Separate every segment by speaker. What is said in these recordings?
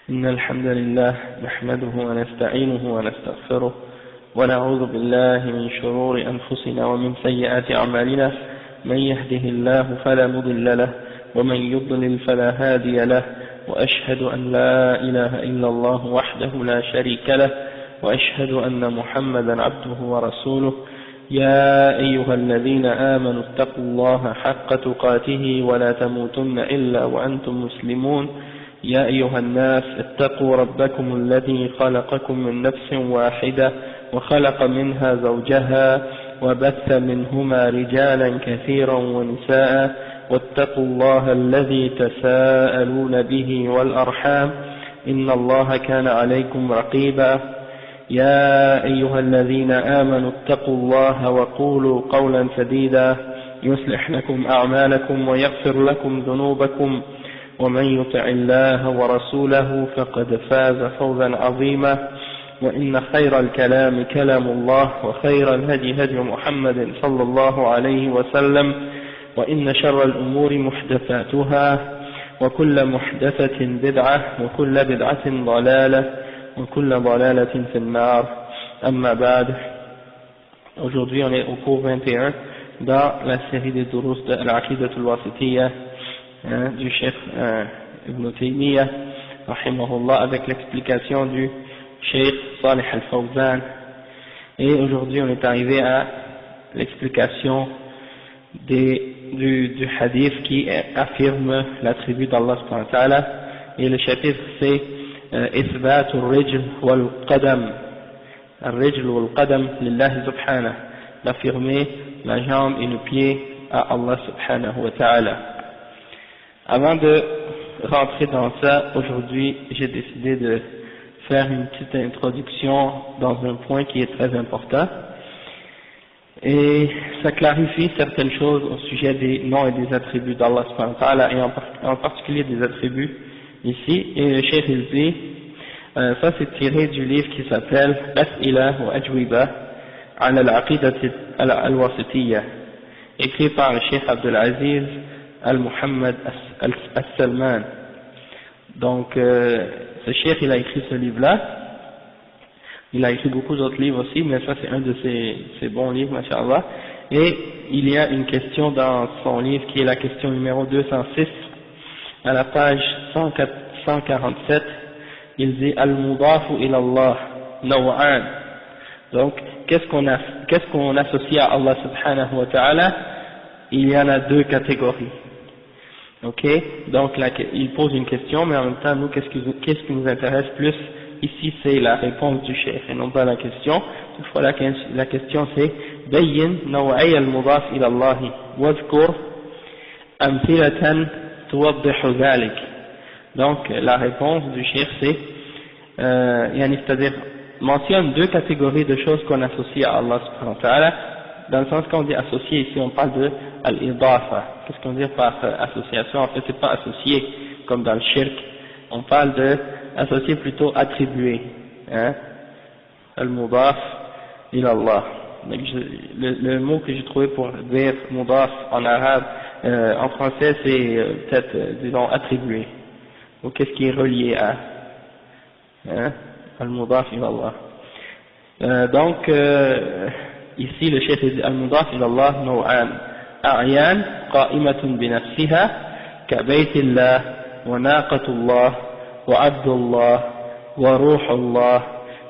Speaker 1: إن الحمد لله نحمده ونستعينه ونستغفره ونعوذ بالله من شرور أنفسنا ومن سيئات أعمالنا. من يهده الله فلا مضل له ومن يضلل فلا هادي له، وأشهد أن لا إله إلا الله وحده لا شريك له، وأشهد أن محمدا عبده ورسوله. يا أيها الذين آمنوا اتقوا الله حق تقاته ولا تموتن إلا وأنتم مسلمون. يا أيها الناس اتقوا ربكم الذي خلقكم من نفس واحدة وخلق منها زوجها وبث منهما رجالا كثيرا ونساء، واتقوا الله الذي تساءلون به والأرحام إن الله كان عليكم رقيبا. يا أيها الذين آمنوا اتقوا الله وقولوا قولا سديدا يصلح لكم أعمالكم ويغفر لكم ذنوبكم، ومن يطع الله ورسوله فقد فاز فوزا عظيما. وإن خير الكلام كلام الله، وخير الهدي هدي محمد صلى الله عليه وسلم، وإن شر الأمور محدثاتها، وكل محدثة بدعة، وكل بدعة ضلالة، وكل ضلالة في النار. أما بعد. Aujourd'hui on est au cours 21 dans la série des durus de l'Aqidat al-Wasitiyya du Cheikh Ibn Taymiyyah rahimahullah, avec l'explication du Cheikh Salih al-Fawzan. Et aujourd'hui on est arrivé à l'explication du hadith qui affirme l'attribut d'Allah subhanahu wa ta'ala. Et le chapitre c'est إثبات الرجل والقدم الرجل والقدم لله سبحانه, d'affirmer la jambe et le pied à Allah subhanahu wa ta'ala. Avant de rentrer dans ça, aujourd'hui j'ai décidé de faire une petite introduction dans un point qui est très important, et ça clarifie certaines choses au sujet des noms et des attributs d'Allah subhanahu wa ta'ala, et en particulier des attributs ici. Et le Cheikh il dit, ça c'est tiré du livre qui s'appelle As'ila wa Ajwiba ala al-Aqidat al-Wasitiyya, écrit par le Cheikh Abdul Aziz al-Muhammad al-Salman. Donc ce Cheikh il a écrit ce livre là, il a écrit beaucoup d'autres livres aussi, mais ça c'est un de ses bons livres, masha'Allah. Et il y a une question dans son livre qui est la question numéro 206 à la page 147. Il dit al-mudafu ila Allah naw'an. Donc qu'est-ce qu'on associe à Allah subhanahu wa ta'ala? Il y en a deux catégories. Ok, donc là, il pose une question, mais en même temps nous qu'est-ce qui nous intéresse plus ici, c'est la réponse du cheikh et non pas la question. Toutefois la question c'est bayyin naw'ay al-mudaf ila Allah wadhkur amthilatan tuwaddihu dhalik. Donc la réponse du cheikh c'est c'est-à-dire mentionne deux catégories de choses qu'on associe à Allah subhanahu wa ta'ala. Dans le sens qu'on dit associé ici, on parle de al-idafa. Qu'est-ce qu'on dit par association? En fait c'est pas associé comme dans le shirk, on parle de associé plutôt attribué, al-mudaf ila Allah. Donc le mot que j'ai trouvé pour dire mudaf en arabe, en français c'est peut-être disons attribué, ou qu'est-ce qui est relié à al-mudaf ila Allah. Donc ici le chef dit al-mudaf ila Allah naw'an a'yan qa'imatun bi nafsiha ka baytillah wa naqatullah wa abdullah wa ruhullah,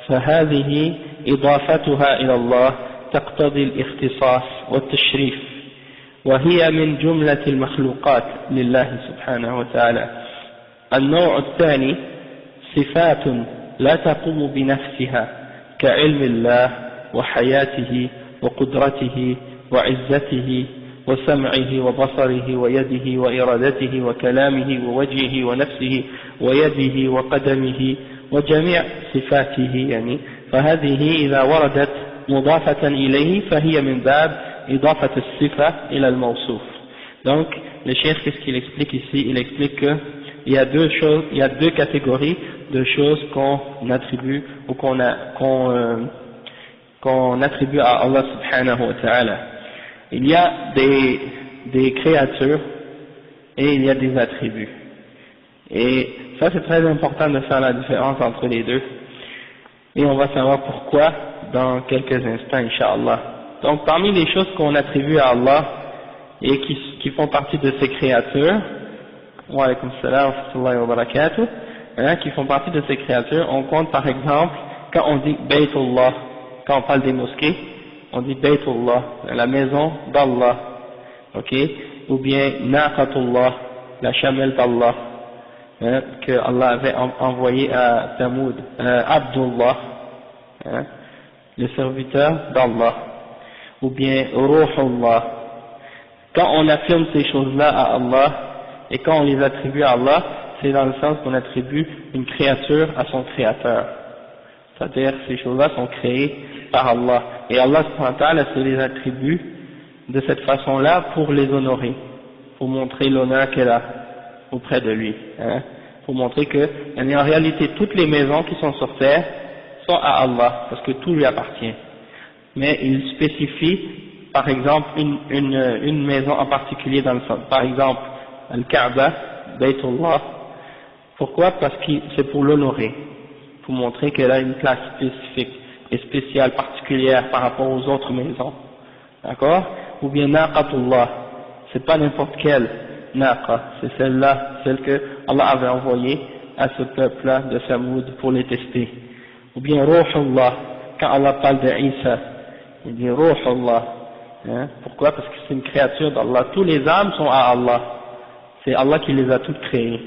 Speaker 1: فهذه إضافتها إلى الله تقتضي الاختصاص والتشريف، وهي من جملة المخلوقات لله سبحانه وتعالى. النوع الثاني صفات لا تقوم بنفسها كعلم الله وحياته وقدرته وعزته وسمعه وبصره ويده وإرادته وكلامه ووجهه ونفسه ويده وقدمه وجميع صفاته يعني، فهذه إذا وردت مضافة إليه فهي من باب إضافة الصفة إلى الموصوف. Donc le cheikh qu'est-ce qu'il explique ici? Il explique que il y a deux choses, il y a deux catégories de choses qu'on attribue ou qu'on attribue à Allah subhanahu wa ta'ala. Il y a des créatures et il y a des attributs. Et ça c'est très important de faire la différence entre les deux. Et on va savoir pourquoi dans quelques instants, Inch'Allah. Donc parmi les choses qu'on attribue à Allah et qui font partie de ses créatures, wa alaykum salam wa rahmatullahi wa barakatuh, qui font partie de ces créatures, on compte par exemple, quand on dit Baytullah, quand on parle des mosquées, on dit Baytullah, la maison d'Allah, ok, ou bien Naqatullah, la chamelle d'Allah, que Allah avait envoyé à Thamoud, Abdullah, le serviteur d'Allah, ou bien Ruhullah. Quand on affirme ces choses-là à Allah, et quand on les attribue à Allah, c'est dans le sens qu'on attribue une créature à son créateur. C'est-à-dire ces choses-là sont créées par Allah. Et Allah subhanahu wa ta'ala se les attribue de cette façon-là pour les honorer, pour montrer l'honneur qu'elle a auprès de lui. Pour montrer que, en réalité, toutes les maisons qui sont sur terre sont à Allah, parce que tout lui appartient. Mais il spécifie, par exemple, une maison en particulier dans le sens. Par exemple, Al-Kaaba, Baytullah. Pourquoi? Parce que c'est pour l'honorer, pour montrer qu'elle a une place spécifique et spéciale, particulière par rapport aux autres maisons. D'accord? Ou bien Naqatullah, c'est pas n'importe quelle Naqa, c'est celle-là, celle que Allah avait envoyée à ce peuple-là de Samoud pour les tester. Ou bien Ruhullah, quand Allah parle de Isa, il dit Ruhullah. Pourquoi? Parce que c'est une créature d'Allah. Tous les âmes sont à Allah. C'est Allah qui les a toutes créées.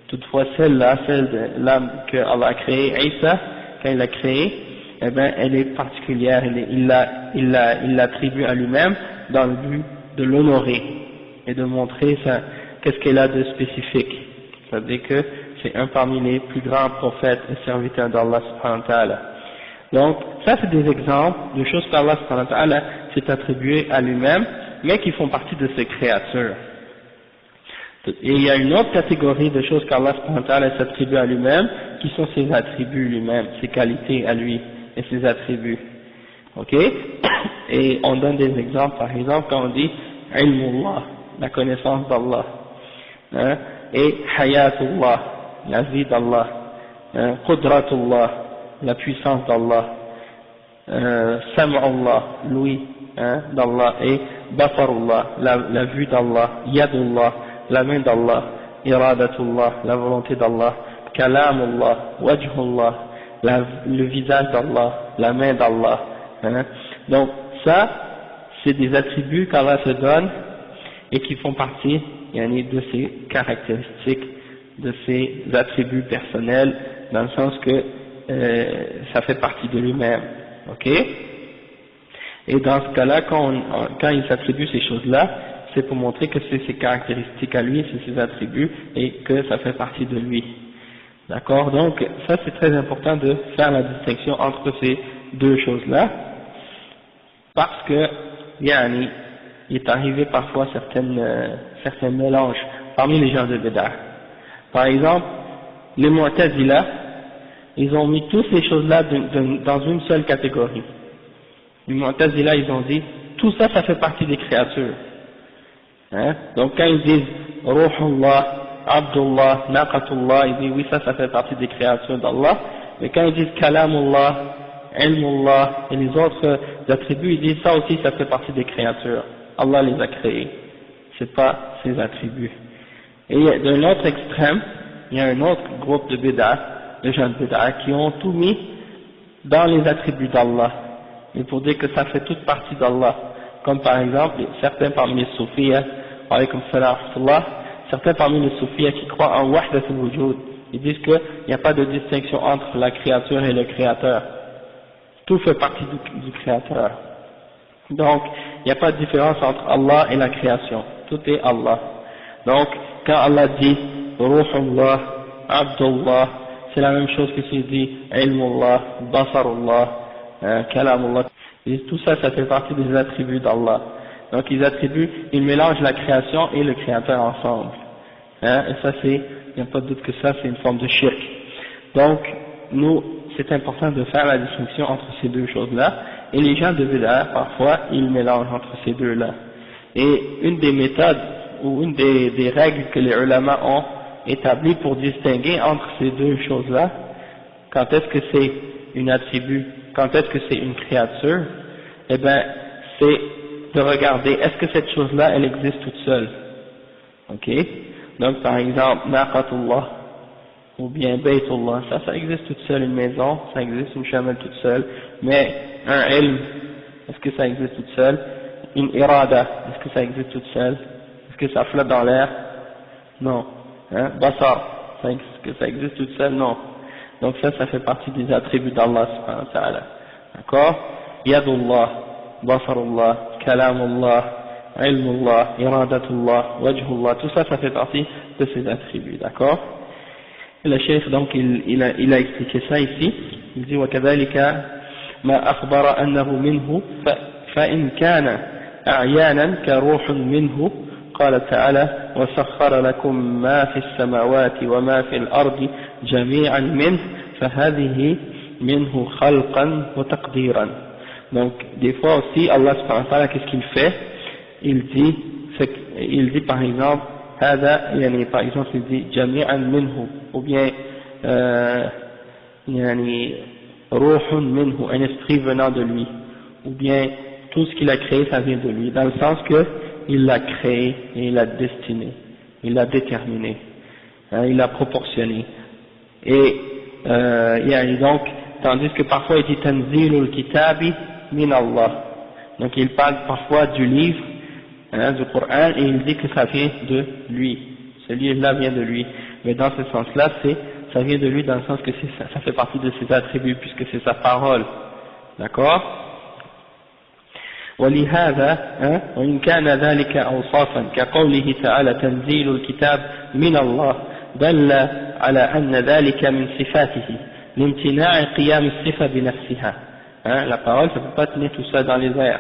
Speaker 1: Toutefois, celle-là, celle de l'âme que Allah a créée, Isa, quand il l'a créée, eh ben, elle est particulière, il l'attribue à lui-même dans le but de l'honorer et de montrer qu'est-ce qu'elle a de spécifique. C'est-à-dire que c'est un parmi les plus grands prophètes et serviteurs d'Allah subhanahu wa ta'ala. Donc, ça c'est des exemples de choses qu'Allah subhanahu wa ta'ala s'est attribué à lui-même, mais qui font partie de ses créatures. Et il y a une autre catégorie de choses qu'Allah subhanahu wa ta'ala s'attribue à lui-même, qui sont ses attributs lui-même, ses qualités à lui et ses attributs. Ok? Et on donne des exemples, par exemple, quand on dit ilmullah, la connaissance d'Allah, et hayatullah, la vie d'Allah, qudratullah, la puissance d'Allah, sam'ullah, l'ouïe d'Allah, et basarullah, la vue d'Allah, yadullah, la main d'Allah, iradatullah, la volonté d'Allah, kalamullah, wajhullah, le visage d'Allah, la main d'Allah. Donc ça, c'est des attributs qu'Allah se donne et qui font partie de ses caractéristiques, de ses attributs personnels, dans le sens que ça fait partie de lui-même. Ok? Et dans ce cas-là, quand il s'attribue ces choses-là, c'est pour montrer que c'est ses caractéristiques à lui, c'est ses attributs, et que ça fait partie de lui. D'accord? Donc, ça c'est très important de faire la distinction entre ces deux choses-là, parce que, il est arrivé parfois certains mélanges parmi les gens de Bid'ah. Par exemple, les Mu'tazila, ils ont mis toutes ces choses-là dans une seule catégorie. Les Mu'tazila, ils ont dit, tout ça, ça fait partie des créatures. Donc quand ils disent Ruhullah, Abdullah, Naqatullah, ils disent oui, ça fait partie des créatures d'Allah. Mais quand ils disent Kalamullah, Ilmullah et les autres attributs, ils disent ça aussi, ça fait partie des créatures. Allah les a créés. C'est pas ses attributs. Et d'un autre extrême, il y a un autre groupe de bid'ah, de gens de bid'ah, qui ont tout mis dans les attributs d'Allah. Et pour dire que ça fait toute partie d'Allah. Comme par exemple, certains parmi les soufis, alaykum salam wa rahmatullah, certains parmi les soufis qui croient en wahdatul wujud, ils disent qu'il n'y a pas de distinction entre la créature et le créateur. Tout fait partie du créateur. Donc, il n'y a pas de différence entre Allah et la création. Tout est Allah. Donc, quand Allah dit Ruhullah, Abdullah, c'est la même chose que s'il dit Ilmullah, Basarullah, Kalamullah. Et tout ça, ça fait partie des attributs d'Allah. Donc ils mélangent la création et le créateur ensemble. Et ça il n'y a pas de doute que ça c'est une forme de shirk. Donc, nous, c'est important de faire la distinction entre ces deux choses-là. Et les gens de Bid'ah, parfois, ils mélangent entre ces deux-là. Et une des méthodes, ou une des règles que les ulama ont établi pour distinguer entre ces deux choses-là, quand est-ce que c'est une attribut, quand est-ce que c'est une créature, eh bien, c'est de regarder, est-ce que cette chose-là, elle existe toute seule, ok? Donc, par exemple, Naqatullah, ou bien Baytullah, ça existe toute seule, une maison, ça existe une chamelle toute seule, mais un ilm, est-ce que ça existe toute seule? Une irada, est-ce que ça existe toute seule? Est-ce que ça flotte dans l'air? Non. Hein? Basar, est-ce que ça existe toute seule? Non. Donc ça fait partie des attributs d'Allah subhanahu wa ta'ala. D'accord? Yadullah, Basarullah, Kalamullah, Ilmullah, Iradatullah, Wajhullah, tout ça fait partie de ces attributs. D'accord? Et le cheikh donc il a expliqué ça ici. Il dit وكذلك ما أخبر أنه منه فإن كان أعيانا كروح منه قال تعالى وسخر لكم ما في السماوات وما في الأرض جميعا منه فهذه منه خلقا وتقديرا. Donc des fois aussi Allah subhanahu wa ta'ala qu'est-ce qu'il fait? Il dit par exemple هذا يعني par exemple il dit جميعا منه ou bien يعني روح منه un esprit venant de lui ou bien tout ce qu'il a créé ça vient de lui dans le sens que il l'a créé et il l'a destiné, il l'a déterminé, hein, il l'a proportionné. Et donc, tandis que parfois il dit Tanzilul Kitabi min Allah. Donc il parle parfois du livre, hein, du Coran, et il dit que ça vient de lui. Ce livre-là vient de lui. Mais dans ce sens-là, ça vient de lui dans le sens que ça fait partie de ses attributs, puisque c'est sa parole. D'accord? ولهذا وإن كان ذلك أوصافا كقوله تعالى تنزيل الكتاب من الله دل على أن ذلك من صفاته لامتناع قيام الصفة بنفسها. La parole ça ne peut pas tenir tout ça dans les airs,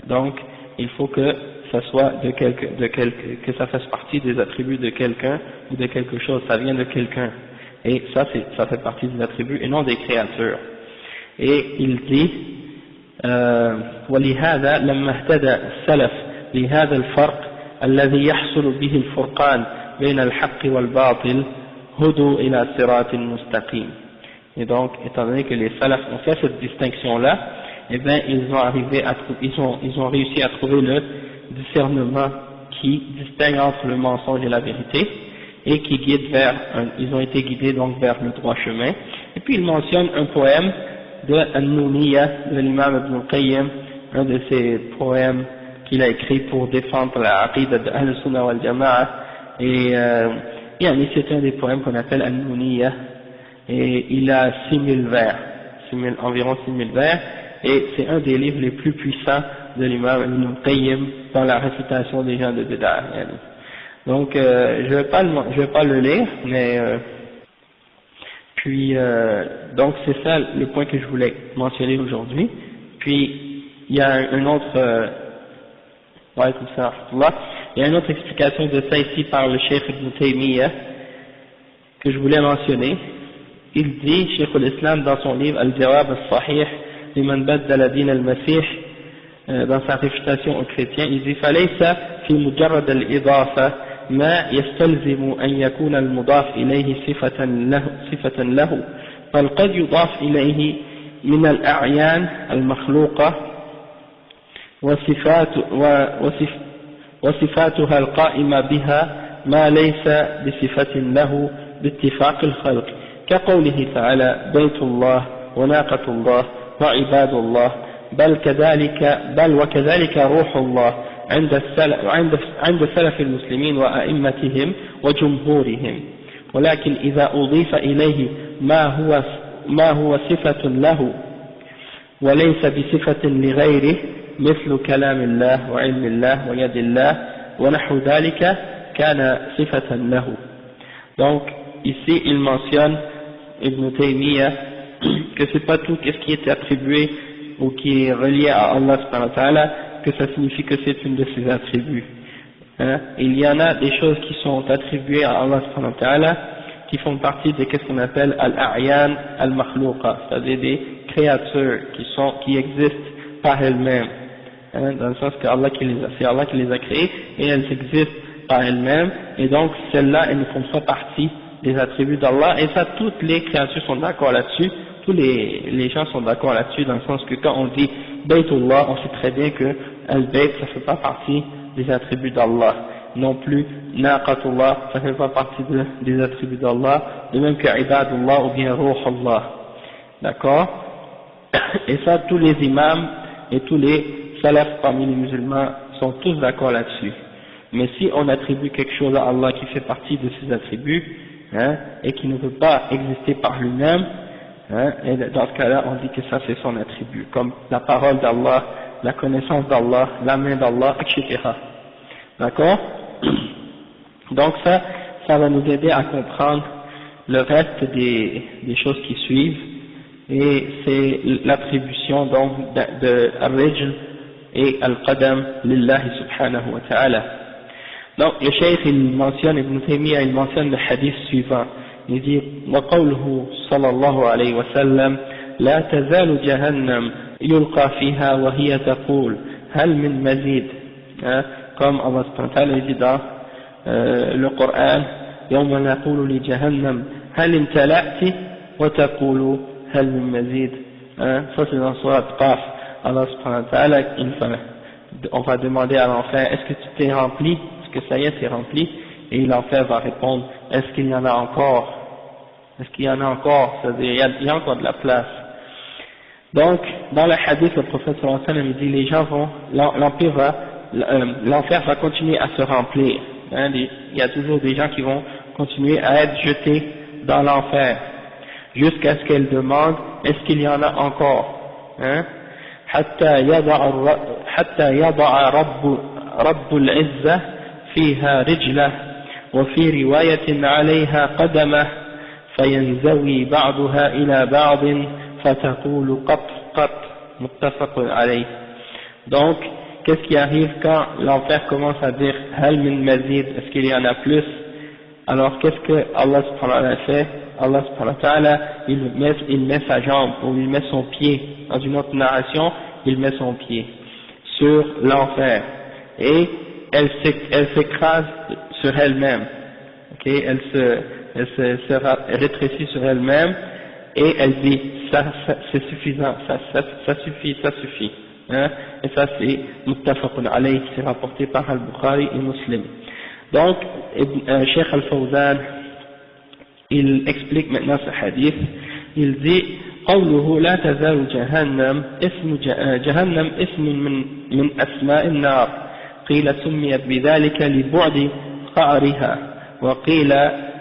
Speaker 1: donc il faut que ça soit que ça fasse partie des attributs de quelqu'un ou de quelque chose, ça vient de quelqu'un, et ça fait partie des attributs et non des créatures. Et il dit ولهذا لما اهتدى السلف لهذا الفرق الذي يحصل به الفرقان بين الحق والباطل هدوا إلى صراط مستقيم. Et donc, étant donné que les salafs ont fait cette distinction-là, eh bien, ils ont réussi à trouver le discernement qui distingue entre le mensonge et la vérité, et qui guide ils ont été guidés donc vers le droit chemin. Et puis, il mentionne un poème de An-Nuniyya de l'imam Ibn al-Qayyim, un de ses poèmes qu'il a écrit pour défendre la aqida de Ahl-Sunnah wal Jama'a, et c'est un des poèmes qu'on appelle An-Nuniyya, et il a 6000 vers, environ 6000 vers, et c'est un des livres les plus puissants de l'imam Ibn al-Qayyim dans la récitation des gens de Bid'ah. Donc je vais pas le lire, mais puis donc c'est ça le point que je voulais mentionner aujourd'hui. Puis il y a un autre il y a une autre explication de ça ici par le Cheikh Ibn Taymiyyah que je voulais mentionner. Il dit, Cheikh al-Islam dans son livre Al-Jawab al-Sahih liman baddala din al-Masih, dans sa réfutation aux chrétiens, il dit فليس في مجرد الإضافة ما يستلزم أن يكون المضاف إليه صفة له بل قد يضاف إليه من الأعيان المخلوقة وصفاتها القائمة بها ما ليس بصفة له باتفاق الخلق كقوله تعالى بيت الله وناقة الله وعباد الله بل وكذلك روح الله عند سلف المسلمين وأئمتهم وجمهورهم. ولكن إذا أضيف إليه ما هو صفة له وليس بصفة لغيره مثل كلام الله وعلم الله ويد الله ونحو ذلك كان صفة له. Donc ici il mentionne Ibn Taymiyyah que c'est pas tout ce qui est attribué ou qui est relié à Allah subhanahu wa ta'ala que ça signifie que c'est une de ses attributs. Il y en a des choses qui sont attribuées à Allah subhanahu wa ta'ala qui font partie de ce qu'on appelle al-a'yan al-makhlouqa, c'est-à-dire des créatures qui existent par elles-mêmes, dans le sens que c'est Allah qui les a créées et elles existent par elles-mêmes, et donc celles-là, elles ne font pas partie des attributs d'Allah, et ça, toutes les créatures sont d'accord là-dessus, tous les gens sont d'accord là-dessus, dans le sens que quand on dit Baytullah, on sait très bien que Al-Bayt, ça fait pas partie des attributs d'Allah, non plus Naqatullah, ça fait pas partie des attributs d'Allah, de même que Ibadullah ou bien Ruhullah, d'accord? Et ça, tous les imams et tous les salafs parmi les musulmans sont tous d'accord là-dessus. Mais si on attribue quelque chose à Allah qui fait partie de ses attributs, hein, et qui ne peut pas exister par lui-même, hein, et dans ce cas-là, on dit que ça c'est son attribut, comme la parole d'Allah, la connaissance d'Allah, la main d'Allah, etc. D'accord? Donc ça va nous aider à comprendre le reste des choses qui suivent, et c'est l'attribution donc de Al-Rijl et Al-Qadam lillahi subhanahu wa ta'ala. Donc le cheikh il mentionne, Ibn Taymiyyah il mentionne le hadith suivant, il dit وقوله صلى الله عليه وسلم لا تزال جهنم يلقى فيها وهي تقول هل من مزيد, comme Allah subhanahu wa ta'ala dit dans le Coran يوم نقول لجهنم هل امتلأت وتقول هل من مزيد, ça c'est dans Surat Qaf. Allah subhanahu wa ta'ala, on va demander à l'enfer, est-ce que tu t'es rempli, est-ce que ça y est, c'est rempli, et l'enfer va répondre, est-ce qu'il y en a encore, est-ce qu'il y en a encore, c'est-à-dire il y a encore de la place. Donc dans le hadith, le prophète sallallahu alayhi wa sallam dit, les gens vont, l'enfer va continuer à se remplir, hein, il y a toujours des gens qui vont continuer à être jetés dans l'enfer jusqu'à ce qu'elle demande, est-ce qu'il y en a encore, hein? حتى يضع رب العزة فيها رجله وفي رواية عليها قدمه فينزوي بعضها إلى بعض فتقول قط قط متفق عليه. Donc qu'est-ce qui arrive quand l'enfer commence à dire هل من مزيد, est-ce qu'il y en a plus? Alors qu'est-ce que Allah subhanahu wa ta'ala fait? Allah subhanahu wa ta'ala il met sa jambe ou il met son pied, dans une autre narration il met son pied sur l'enfer et elle s'écrase sur elle-même, okay? Elle se rétrécit sur elle-même et elle dit ça c'est suffisant, ça suffit, hein? Et ça c'est muttafaqun alayh, c'est rapporté par Al-Bukhari et Muslim. Donc Cheikh Al-Fawzan il explique maintenant ce hadith, il dit قوله لا تزال جهنم جهنم اسم من أسماء النار قيل سميت بذلك لبعد قعرها وقيل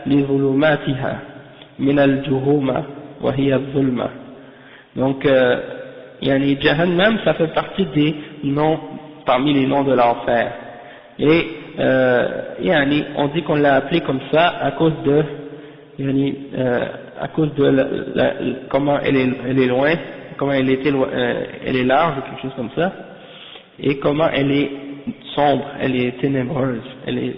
Speaker 1: لظلماتها من الجهومة وهي الظلمة. Donc يعني Jahannam ça fait partie des noms parmi les noms de l'enfer et يعني on dit qu'on l'a appelé comme ça à cause de comment elle est loin, comment elle est large ou quelque chose comme ça, et comment elle est sombre, elle est ténébreuse, elle est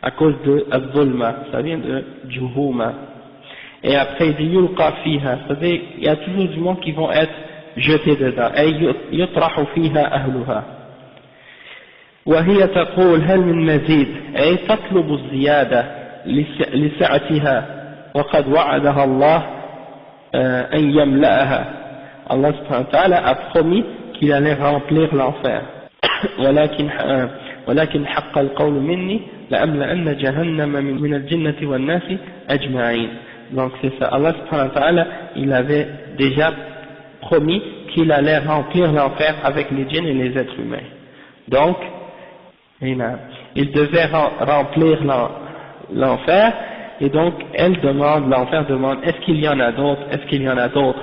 Speaker 1: à cause de Abdulma, ça vient de Juhuma. Et après il dit Yulqa fiha, c'est-à-dire il y a toujours du monde qui vont être jetés dedans, et yutrahu fiha ahluha. وهي تقول هل من مزيد, أي تطلب الزيادة لسعتها وقد وعدها الله أن يملأها. Allah subhanahu wa ta'ala a promis qu'il allait remplir l'enfer. ولكن حق القول مني لأملأن جهنم من الجنة والناس أجمعين. Donc c'est ça, Allah subhanahu wa ta'ala il avait déjà promis qu'il allait remplir l'enfer avec les djinns et les êtres humains. Donc il devait remplir l'enfer, et donc l'enfer demande, est-ce qu'il y en a d'autres, est-ce qu'il y en a d'autres?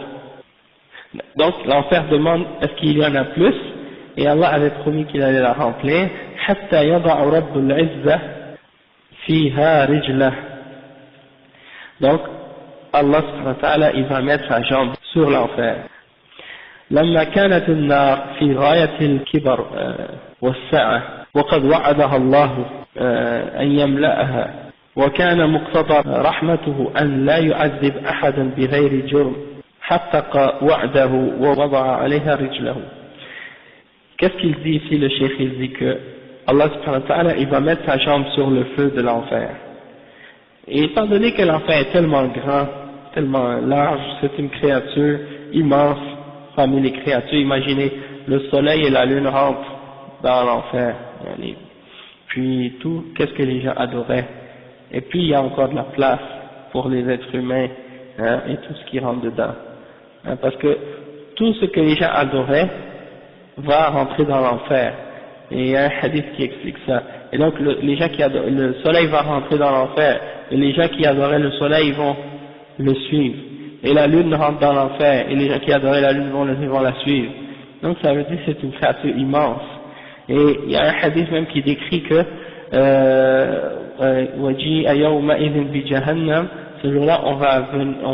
Speaker 1: Donc l'enfer demande, est-ce qu'il y en a plus? Et Allah avait promis qu'il allait la remplir. حتى يضع رب العزة فيها رجله. Donc Allah subhanahu wa ta'ala il va mettre sa jambe sur l'enfer. لما كانت النار في غاية الكبر والسعة وقد وعدها الله أن يملأها وكان مقتضى رحمته أن لا يعذب أحدا بغير جرم حقق وعده ووضع عليها رجله. Qu'est-ce qu'il dit ici le cheikh? Il dit que Allah subhanahu wa ta'ala, il va mettre sa jambe sur le feu de l'enfer. Et étant donné que l'enfer est tellement grand, tellement large, c'est une créature immense parmi les créatures. Imaginez, le soleil et la lune rentrent dans l'enfer. Puis tout, qu'est-ce que les gens adoraient. Et puis il y a encore de la place pour les êtres humains, hein, et tout ce qui rentre dedans. Hein, parce que tout ce que les gens adoraient va rentrer dans l'enfer. Et il y a un hadith qui explique ça. Et donc les gens qui adorent, le soleil va rentrer dans l'enfer, et les gens qui adoraient le soleil vont le suivre. Et la lune rentre dans l'enfer, et les gens qui adoraient la lune vont la suivre. Donc ça veut dire que c'est une créature immense. Et il y a un hadith même qui décrit que ce jour-là on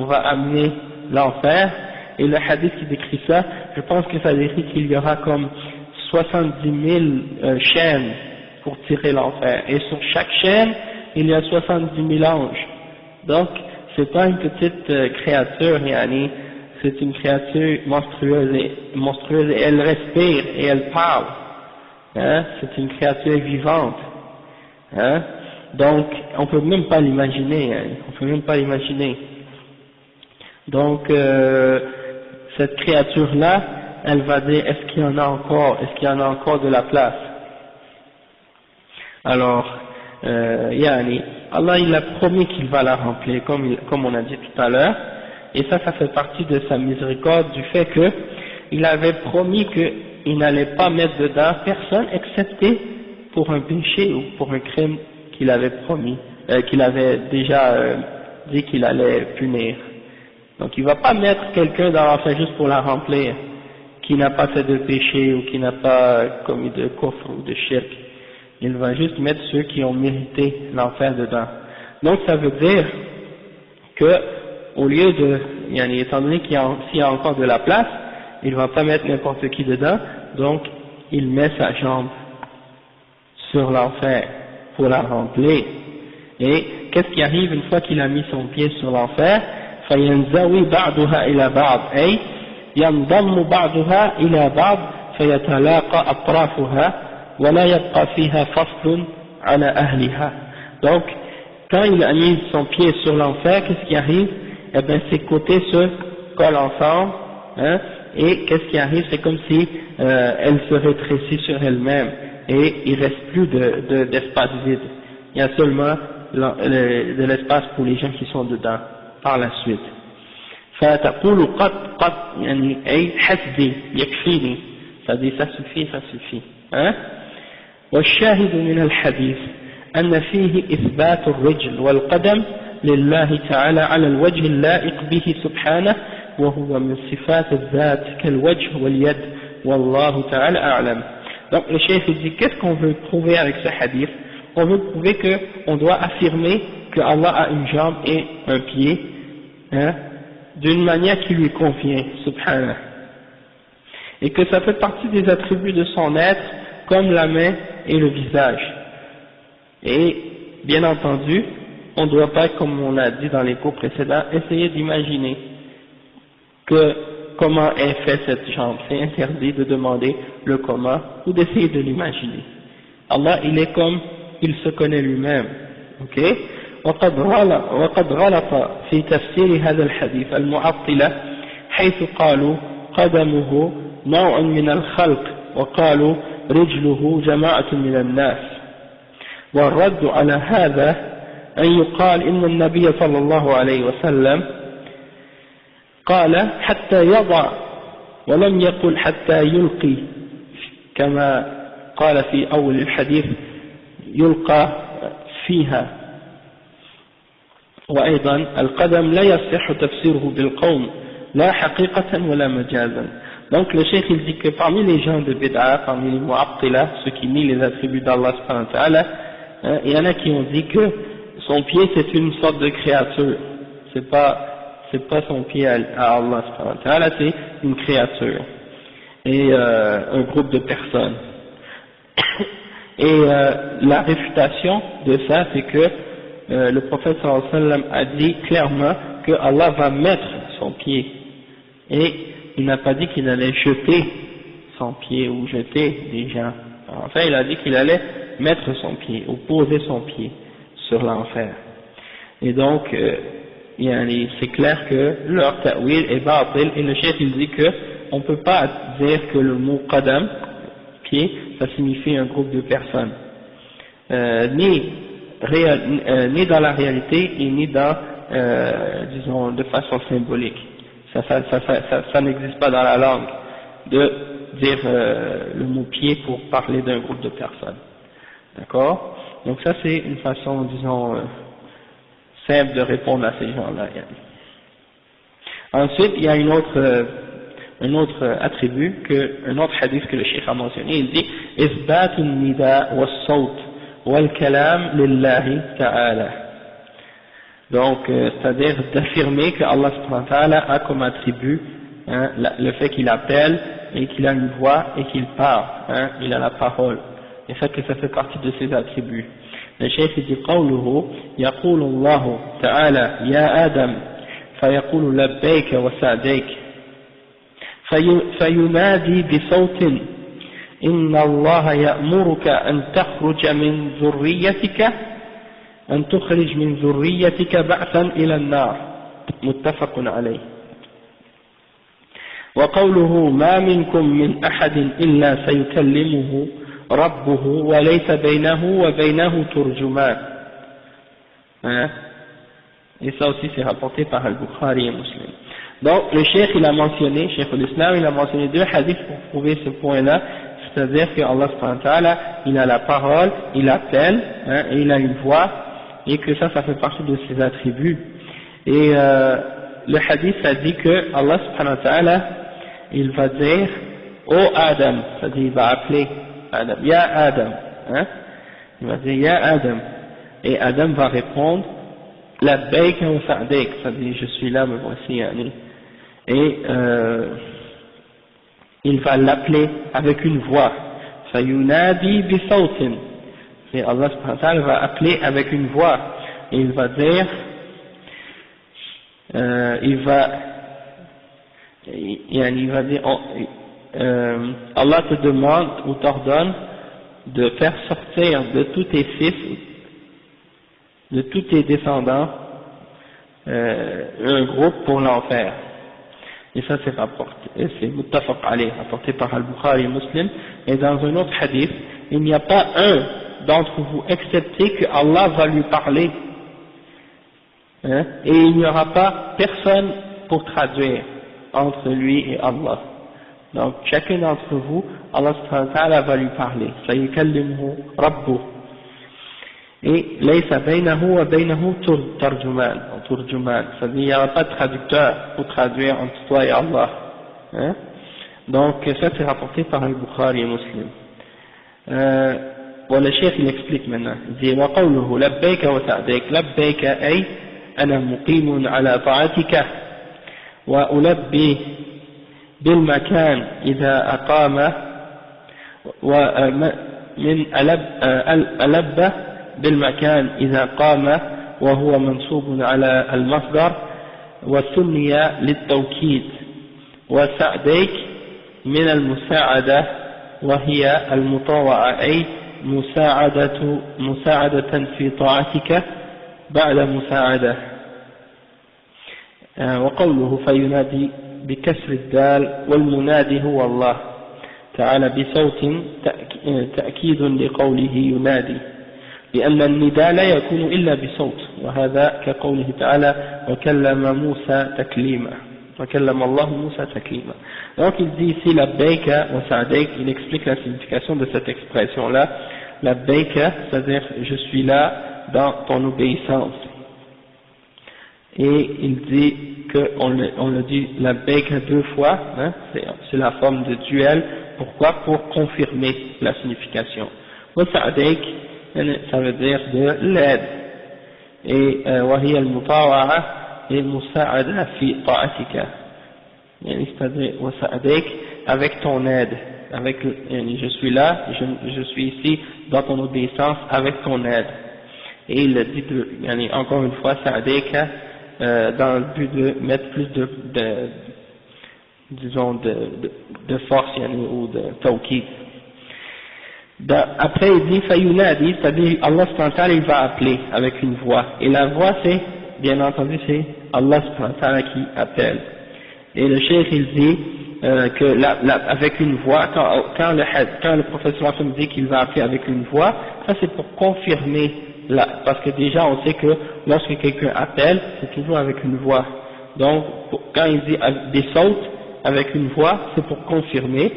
Speaker 1: va amener l'enfer. Et le hadith qui décrit ça, je pense que ça décrit qu'il y aura comme 70 000 chaînes pour tirer l'enfer. Et sur chaque chaîne, il y a 70 000 anges. Donc, c'est pas une petite créature, yani, c'est une créature monstrueuse et elle respire et elle parle. Hein? C'est une créature vivante. Hein? Donc, on peut même pas l'imaginer. Hein? On peut même pas l'imaginer. Donc, cette créature-là, elle va dire, est-ce qu'il y en a encore de la place? Alors, yani, Allah il a promis qu'il va la remplir, comme on a dit tout à l'heure, et ça fait partie de sa miséricorde, du fait que il avait promis qu'il n'allait pas mettre dedans personne, excepté pour un péché ou pour un crime qu'il avait promis, qu'il avait déjà dit qu'il allait punir. Donc il ne va pas mettre quelqu'un dans l'enfer juste pour la remplir, qui n'a pas fait de péché ou qui n'a pas commis de kufr ou de shirk. Il va juste mettre ceux qui ont mérité l'enfer dedans. Donc ça veut dire que, au lieu de, étant donné s'il y a encore de la place, il ne va pas mettre n'importe qui dedans, donc il met sa jambe sur l'enfer pour la remplir. Et qu'est-ce qui arrive une fois qu'il a mis son pied sur l'enfer? فينزوي بعضها إلى بعض أي ينضم بعضها إلى بعض فيتلاقى أطرافها ولا يبقى فيها فصل على أهلها. Donc quand il a mis son pied sur l'enfer, qu'est-ce qui arrive? Eh bien ses côtés se collent ensemble, hein, et qu'est-ce qui arrive? C'est comme si elle se rétrécit sur elle-même et il ne reste plus d'espace vide. Il y a seulement de l'espace pour les gens qui sont dedans par la suite. فتقول قد يعني أي حسبي يكفيني, c'est-à-dire ça suffit. Hein? والشاهد من الحديث أن فيه إثبات الرجل والقدم لله تعالى على الوجه اللائق به سبحانه وهو من صفات الذات كالوجه واليد والله تعالى أعلم. Donc le cheikh dit, qu'est-ce qu'on veut prouver avec ce hadith? On veut prouver qu'on doit affirmer que Allah a une jambe et un pied, hein, d'une manière qui lui convient, subhanallah, et que ça fait partie des attributs de son être, comme la main et le visage. Et bien entendu, on ne doit pas, comme on a dit dans les cours précédents, essayer d'imaginer comment est faite cette jambe. C'est interdit de demander le comment ou d'essayer de l'imaginer. Allah, il est comme il se connaît lui-même. Ok? وقد غلط في تفسير هذا الحديث المعطلة حيث قالوا قدمه نوع من الخلق وقالوا رجله جماعة من الناس. والرد على هذا أن يقال إن النبي صلى الله عليه وسلم قال حتى يضع ولم يقل حتى يلقي كما قال في أول الحديث يلقى فيها. وأيضا القدم لا يصح تفسيره بالقوم لا حقيقة ولا مجازا. Donc le cheikh il dit que parmi les gens de Bid'a, parmi les Mu'attila, ceux qui nient les attributs d'Allah subhanahu wa ta'ala, il y en a qui ont dit que son pied c'est une sorte de créature, c'est pas son pied à Allah subhanahu wa ta'ala, c'est une créature et un groupe de personnes. Et la réfutation de ça c'est que le prophète sallallahu alayhi wa sallam a dit clairement que Allah va mettre son pied, et il n'a pas dit qu'il allait jeter son pied ou jeter des gens Enfin, il a dit qu'il allait mettre son pied, ou poser son pied sur l'enfer. Et donc, c'est clair que leur ta'wil est batil, et le chef il dit que on ne peut pas dire que le mot qadam, pied, ça signifie un groupe de personnes, ni dans la réalité et ni dans, disons, de façon symbolique. Ça n'existe pas dans la langue de dire le mot pied pour parler d'un groupe de personnes. D'accord? Donc ça c'est une façon, disons, simple de répondre à ces gens-là. Ensuite, il y a un autre attribut, un autre hadith que le cheikh a mentionné, il dit « Isbatun nida wa sawt wal kalam lillahi ta'ala ». Donc, c'est-à-dire d'affirmer que Allah subhanahu wa ta'ala a comme attribut le fait qu'il appelle et qu'il a une voix et qu'il parle, il a la parole. Et ça fait partie de ses attributs. Le cheikh dit قوله يقول الله تعالى يا آدم فيقول لبيك وسعديك فينادي بصوت إن الله يأمرك أن تخرج من ذريتك بعثا إلى النار متفق عليه. وقوله ما منكم من أحد إلا سيكلمه ربه وليس بينه وبينه ترجمان. Et ça aussi c'est rapporté par Al-Bukhari et Muslim. Donc le cheikh il a mentionné, cheikh l'Islam il a mentionné deux hadiths pour prouver ce point-là, c'est-à-dire que Allah subhanahu wa ta'ala il a la parole, il appelle, et il a une voix, et que ça fait partie de ses attributs. Et le hadith ça dit que Allah subhanahu wa ta'ala il va dire ô Adam, c'est-à-dire il va appeler Adam, Ya Adam, il va dire Ya Adam, et Adam va répondre Labbaik wa sa'daik, c'est-à-dire je suis là, me voici, et il va l'appeler avec une voix, Fayunadi bi sawtin, et Allah subhanahu wa ta'ala va appeler avec une voix, et il va dire Allah te demande ou t'ordonne de faire sortir de tous tes fils, de tous tes descendants, un groupe pour l'enfer. Et ça c'est rapporté, c'est muttafaq alayh, rapporté par Al-Bukhari et Muslim. Et dans un autre hadith, il n'y a pas un d'entre vous excepté que Allah va lui parler, et il n'y aura pas personne pour traduire entre lui et Allah. Donc chacun d'entre vous, Allah subhanahu wa ta'ala va lui parler. Sayukallimuhu rabbuh. Et laysa baynahu wa baynahu turjuman. C'est-à-dire il n'y aura pas de traducteur pour traduire entre toi et Allah. Donc ça c'est rapporté par Al-Bukhari et Muslim. Le cheikh il explique maintenant. Il dit وقوله لبيك وسعديك لبيك أي أنا مقيم على طاعتك وألبي بالمكان إذا أقام ومن ألب بالمكان إذا قام وهو منصوب على المصدر وسمي للتوكيد وسعديك من المساعدة وهي المطاوعة أي مساعدة في طاعتك بعد مساعدة. وقوله فينادي بكسر الدال والمنادي هو الله تعالى بصوت تأكيد لقوله ينادي لأن النداء لا يكون إلا بصوت وهذا كقوله تعالى وكلم موسى تكليما وكلم الله موسى تكليما. Donc il dit ici labbaika wa sa'daik, il explique la signification de cette expression là. Labbaika, c'est-à-dire je suis là dans ton obéissance, et il dit qu'on le dit labbaika deux fois, c'est la forme de duel. Pourquoi? Pour confirmer la signification. Wa sa'daik, ça veut dire de l'aide, et wahiya al-mutawa'a et musa'ada fi ta'atika, c'est-à-dire wa sa'daik avec ton aide, avec je suis là, je suis ici dans ton obéissance avec ton aide. Et il dit encore une fois sa'daika dans le but de mettre plus disons de force ou de tawkid. Après il dit fayunadi, c'est-à-dire Allah subhanahu wa ta'ala il va appeler avec une voix, et la voix c'est, bien entendu, c'est Allah subhanahu wa ta'ala qui appelle. Et le cheikh il dit que avec une voix, quand le professeur dit qu'il va appeler avec une voix, ça c'est pour confirmer, parce que déjà on sait que lorsque quelqu'un appelle, c'est toujours avec une voix. Donc quand il dit des sautes avec une voix, c'est pour confirmer,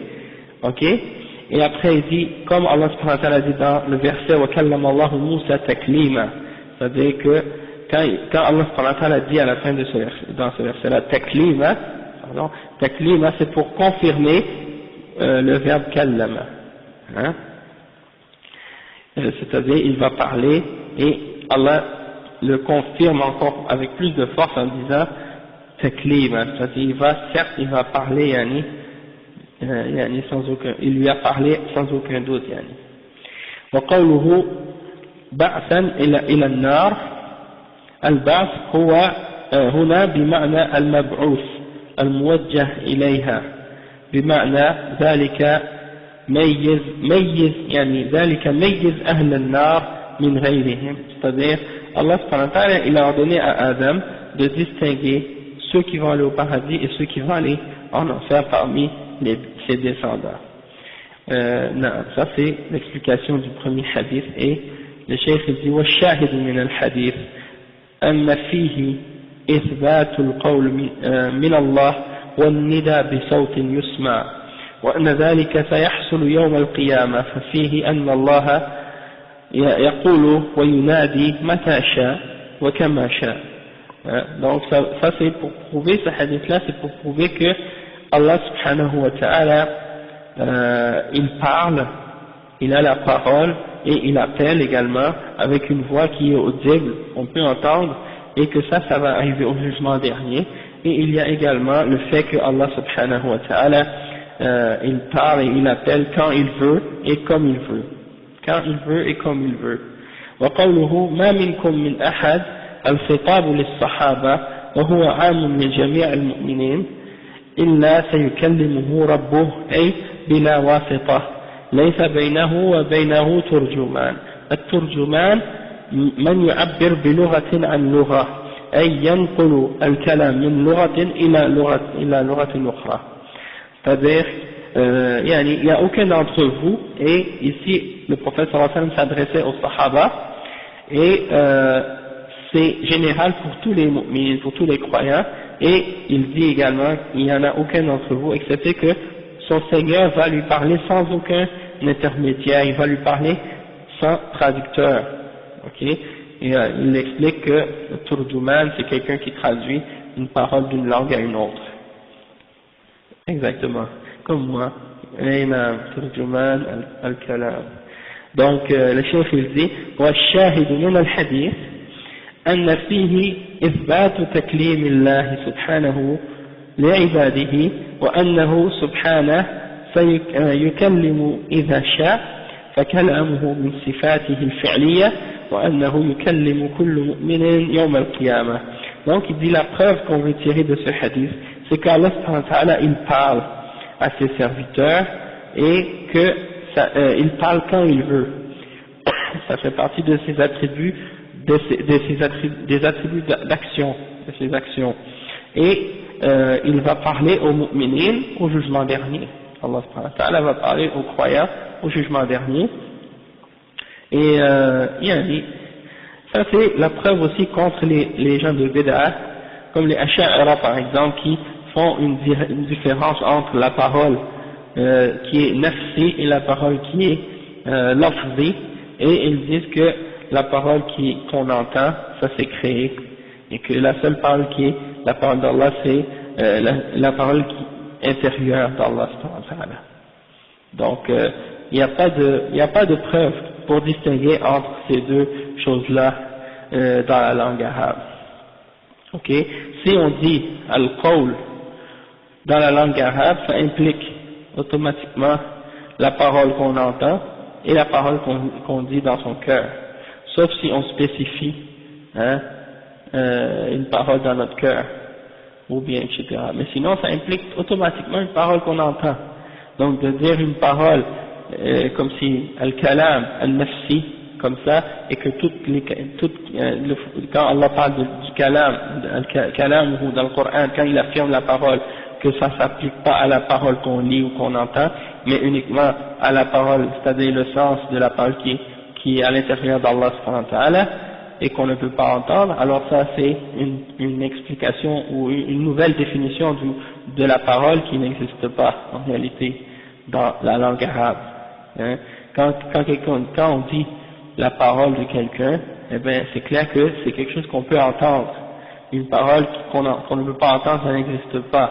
Speaker 1: ok. Et après il dit, comme Allah subhanahu wa ta'ala dit dans le verset wa kallama Allahu Musa taklima, c'est-à-dire que quand Allah subhanahu wa ta'ala dit à la fin de ce verset, dans ce verset-là, taklima, c'est pour confirmer le verbe kallama, hein? C'est-à-dire il va parler et Allah le confirme encore avec plus de force en disant taklima, c'est-à-dire il va parler yani il lui a parlé sans aucun doute يعني. وقوله بعثا إلى النار، البعث هو هنا بمعنى المبعوث الموجه إليها، بمعنى ذلك ميز يعني ذلك ميز أهل النار من غيرهم، c'est-à-dire Allah subhanahu wa ta'ala il a ordonné à Adam de distinguer ceux qui vont aller au paradis et ceux qui vont aller en enfer parmi ses descendants. Non, ça c'est l'explication du premier hadith. Et le cheikh il dit والشاهد من الحديث أن فيه إثبات القول من الله والندى بصوت يسمع، وأن ذلك سيحصل يوم القيامة، ففيه أن الله يقول وينادي متى شاء وكما شاء. Donc ça c'est pour prouver, ce hadith là c'est pour prouver que Allah subhanahu wa ta'ala il parle, il a la parole et il appelle également avec une voix qui est audible, on peut entendre, et que ça va arriver au jugement dernier. Et il y a également le fait que Allah subhanahu wa ta'ala il parle et il appelle quand il veut et comme il veut, quand il veut et comme il veut. وقوله ما منكم من أحد الخطاب للصحابة وهو عام لجميع المؤمنين إلا سيكلمه ربه أي بلا واسطة ليس بينه وبينه ترجمان. الترجمان من يعبر بلغة عن لغة أي ينقل الكلام من لغة إلى لغة أخرى. C'est-à-dire يعني il n'y a aucun d'entre vous, et ici le prophète sallallahu alayhi wa sallam s'adressait aux sahaba, et c'est général pour tous les mu'mins, pour tous les croyants, et il dit également il n'y en a aucun d'entre vous excepté que son Seigneur va lui parler sans aucun intermédiaire, il va lui parler sans traducteur, ok. Et il explique que le turjuman c'est quelqu'un qui traduit une parole d'une langue à une autre, exactement comme moi, imam turjuman al-kalam. Donc le chef il dit والشاهد من الحديث أن فيه إثبات تكليم الله سبحانه لعباده، وأنه سبحانه سيكلم إذا شاء فكلامه من صفاته الفعلية، وأنه يكلم كل مؤمن يوم القيامة. Donc il dit la preuve qu'on veut tirer de ce hadith, c'est qu'Allah subhanahu wa ta'ala il parle à ses serviteurs et que il parle quand il veut. Ça fait partie de ses attributs, des attributs d'action, de ses actions. Et il va parler aux mu'minines au jugement dernier. Allah subhanahu wa ta'ala va parler aux croyants au jugement dernier. Et ça c'est la preuve aussi contre les gens de Bid'ah, comme les Asha'ira par exemple, qui font une différence entre la parole qui est nafsi et la parole qui est lafzi, et ils disent que la parole qu'on entend, ça c'est créé, et que la seule parole qui est la parole d'Allah, c'est la parole intérieure d'Allah subhanahu wa ta'ala. Donc il n'y a pas de preuve pour distinguer entre ces deux choses-là dans la langue arabe. Ok, si on dit al-qawl dans la langue arabe, ça implique automatiquement la parole qu'on entend et la parole qu'on dit dans son cœur, sauf si on spécifie une parole dans notre cœur, ou bien etc. Mais sinon ça implique automatiquement une parole qu'on entend. Donc de dire une parole comme si al-kalam, al-nafsi, comme ça, et que quand Allah parle du kalam, al-kalam ou dans le Coran, quand il affirme la parole, que ça s'applique pas à la parole qu'on lit ou qu'on entend, mais uniquement à la parole, c'est-à-dire le sens de la parole qui est à l'intérieur d'Allah subhanahu wa ta'ala, et qu'on ne peut pas entendre, alors ça c'est une explication ou une nouvelle définition de la parole qui n'existe pas en réalité dans la langue arabe. Hein. Quand on dit la parole de quelqu'un, eh bien c'est clair que c'est quelque chose qu'on peut entendre. Une parole qu'on ne peut pas entendre, ça n'existe pas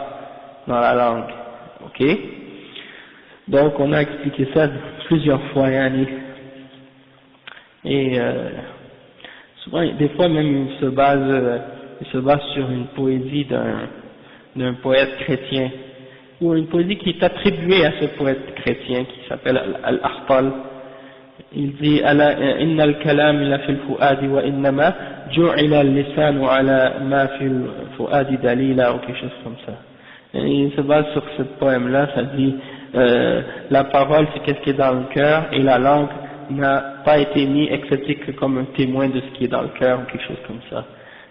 Speaker 1: dans la langue. Ok? Donc on a expliqué ça plusieurs fois, Yanni. Et souvent, des fois même il se base sur une poésie d'un poète chrétien, ou une poésie qui est attribuée à ce poète chrétien qui s'appelle Al-Akhtal. Il dit inna al-kalam la fil fuadi wa innama ju'ila al-lisanu ala ma fil fuadi dalila, ou quelque chose comme ça. Et il se base sur ce poème-là, ça dit la parole c'est qu'est-ce qui est dans le cœur, et la langue n'a pas été mis excepté que comme un témoin de ce qui est dans le cœur, ou quelque chose comme ça.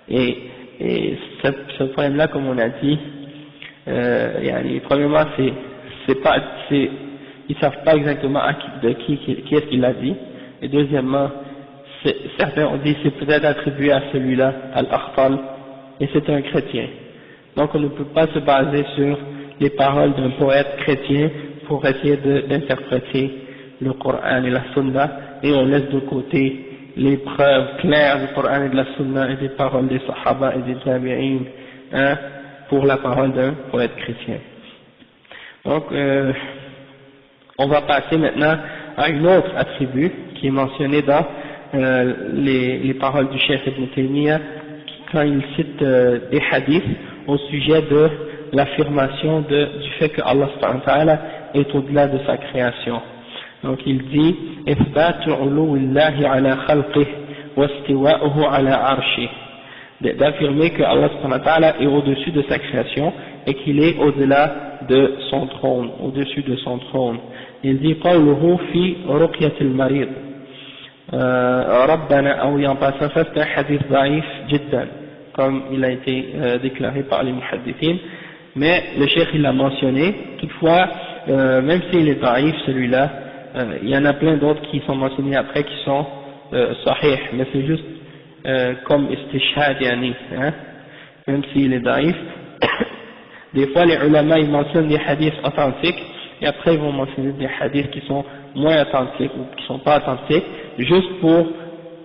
Speaker 1: Et ce poème-là, comme on a dit, premièrement ils savent pas exactement qui est-ce qui l'a dit, et deuxièmement, certains ont dit c'est peut-être attribué à celui-là, Al-Akhtal, et c'est un chrétien. Donc on ne peut pas se baser sur les paroles d'un poète chrétien pour essayer d'interpréter le Coran et la Sunna, et on laisse de côté les preuves claires du Coran et de la Sunna et des paroles des Sahaba et des Tabi'in, hein, pour la parole d'un poète chrétien. Donc on va passer maintenant à une autre attribut qui est mentionnée dans les paroles du Cheikh Ibn Taymiyyah quand il cite des hadiths au sujet de l'affirmation du fait que Allah subhanahu wa ta'ala est au-delà de sa création. Donc il dit إثبات علو الله على خلقه واستواؤه على عرشه, d'affirmer que Allah subhanahu wa ta'ala est au-dessus de sa création et qu'il est au-delà de son trône, au-dessus de son trône. Il dit قوله في رقية المريض ربنا أو ينبغي, ça c'est un hadith ضعيف جدا comme il a été déclaré par les muhaddithin, mais le cheikh il l'a mentionné. Toutefois même s'il est ضعيف celui-là, il y en a plein d'autres qui sont mentionnés après qui sont sahih, mais c'est juste comme istishhad yani, hein, même s'il est daïf. Des fois les ulama ils mentionnent des hadiths authentiques et après ils vont mentionner des hadiths qui sont moins authentiques ou qui sont pas authentiques, juste pour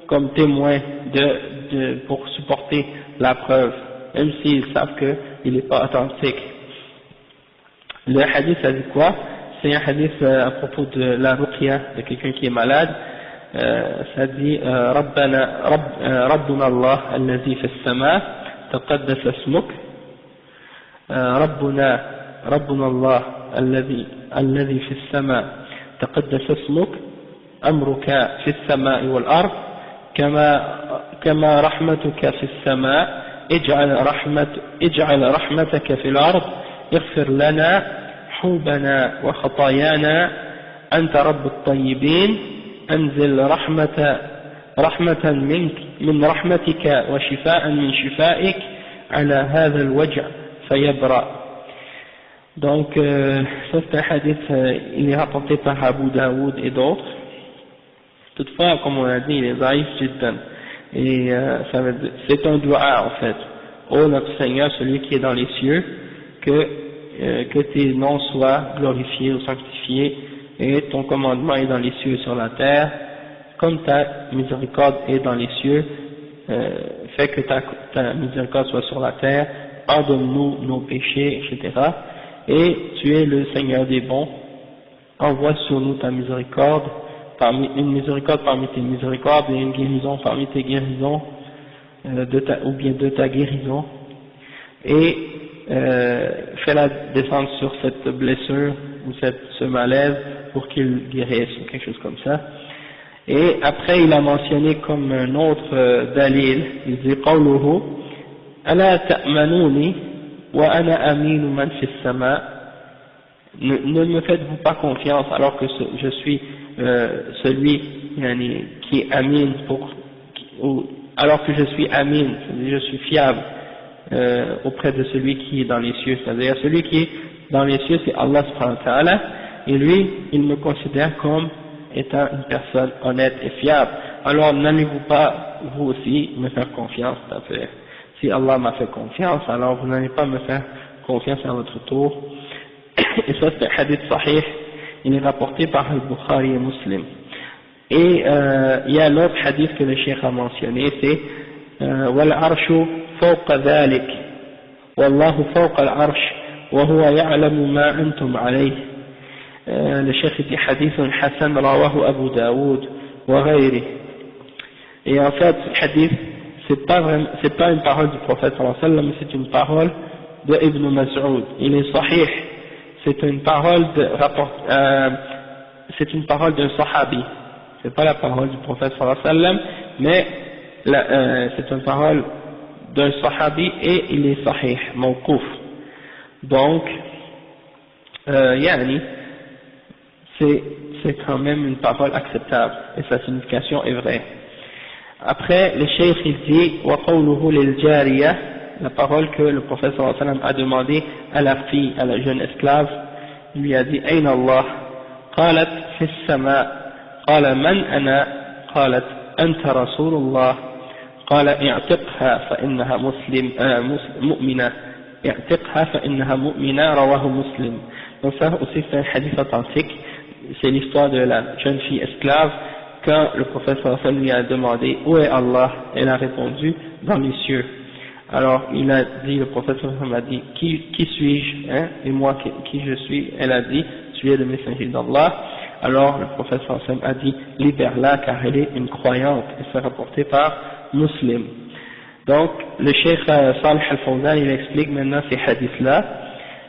Speaker 1: comme témoin pour supporter la preuve, même s'ils savent qu'il n'est pas authentique. Le hadith ça dit quoi? C'est un hadith à propos de la ruqya de quelqu'un qui est malade. Ça dit ربنا الله الذي في السماء تقدس اسمك ربنا الله الذي في السماء تقدس اسمك أمرك في السماء والأرض كما رحمتك في السماء اجعل رحمتك في الأرض اغفر لنا حوبنا وخطايانا أنت رب الطيبين أنزل رحمة منك من رحمتك وشفاء من شفائك على هذا الوجع فيبرأ. Donc ça c'est un hadith, il est rapporté par Abu Daoud et d'autres. Toutefois, comme on a dit, il est zaïf jiddan, et c'est un dua en fait. Ô notre Seigneur, celui qui est dans les cieux, que tes noms soient glorifiés ou sanctifiés, et ton commandement est dans les cieux et sur la terre, comme ta miséricorde est dans les cieux, fais que ta miséricorde soit sur la terre, pardonne-nous nos péchés, etc. Et tu es le Seigneur des bons, envoie sur nous ta miséricorde, une miséricorde parmi tes miséricordes et une guérison parmi tes guérisons, ou bien de ta guérison, et fais-la descendre sur cette blessure ou ce malaise pour qu'il guérisse ou quelque chose comme ça. Et après il a mentionné comme un autre dalil, il dit قوله ألا تأمنوني وأنا أمين من في السماء ne me faites-vous pas confiance alors que je suis celui qui est amin alors que je suis amin, je suis fiable auprès de celui qui est dans les cieux, c'est-à-dire celui qui est dans les cieux c'est Allah subhanahu wa ta'ala, et lui il me considère comme étant une personne honnête et fiable. Alors n'allez-vous pas vous aussi me faire confiance, c'est-à-dire si Allah m'a fait confiance, alors vous n'allez pas me faire confiance à votre tour. Et ça c'est un hadith sahih, il est rapporté par Al-Bukhari et Muslim. Et il y a l'autre hadith que le cheikh a mentionné, c'est وَالْعَرْشُ فَوْقَ ذَلِكَ وَاللَّهُ فَوْقَ الْعَرْشِ وَهُوَ يَعْلَمُ مَا أَنْتُمْ عَلَيْهِ. Le cheikh dit hadith Hassan rawahu Abu Daoud wa ghayri. Et en fait ce hadith c'est pas une parole du prophète sallallahu alayhi wa sallam, mais c'est une parole de Ibn Mas'ud. Il est sahih, c'est une parole c'est une parole d'un sahabi, c'est pas la parole du prophète sallallahu alayhi wa sallam, mais c'est une parole d'un sahabi et il est sahih, mawquf. Donc c'est quand même une parole acceptable et sa signification est vraie. Après, le cheikh il dit وَقَوْلُهُ لِلْجَارِيَةِ, la parole que le prophète sallallahu alayhi wa sallam a demandé à la fille, à la jeune esclave, il lui a dit أين الله؟ قالت في السماء. قال من أنا؟ قالت أنت رسول الله. قال اعتقها فإنها مؤمنة. اعتقها فإنها مؤمنة. رواه مسلم. Donc ça aussi c'est un hadith authentique, c'est l'histoire de la jeune fille esclave. Quand le prophète sallallahu alayhi wa sallam lui a demandé où est Allah, elle a répondu dans les cieux. Alors il a dit, le prophète sallallahu alayhi wa sallam a dit qui suis-je, et moi qui je suis? Elle a dit tu es le messager d'Allah. Alors le prophète sallallahu alayhi wa sallam a dit libère-la car elle est une croyante, et c'est rapporté par Muslim. Donc le cheikh Salih al-Fawzan il explique maintenant ces hadiths là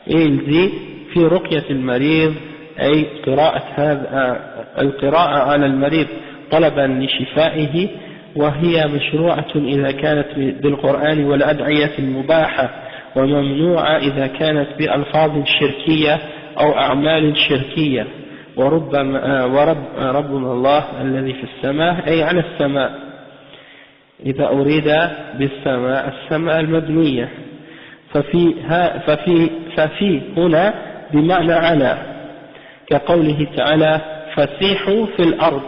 Speaker 1: et il dit في رقية المريض أي القراءة على المريض طلبا لشفائه، وهي مشروعة إذا كانت بالقرآن والأدعية المباحة، وممنوعة إذا كانت بألفاظ شركية أو أعمال شركية. وربنا الله الذي في السماء أي على السماء، إذا أريد بالسماء السماء المبنية، ففي هنا بمعنى على، كقوله تعالى فسيحوا في الأرض،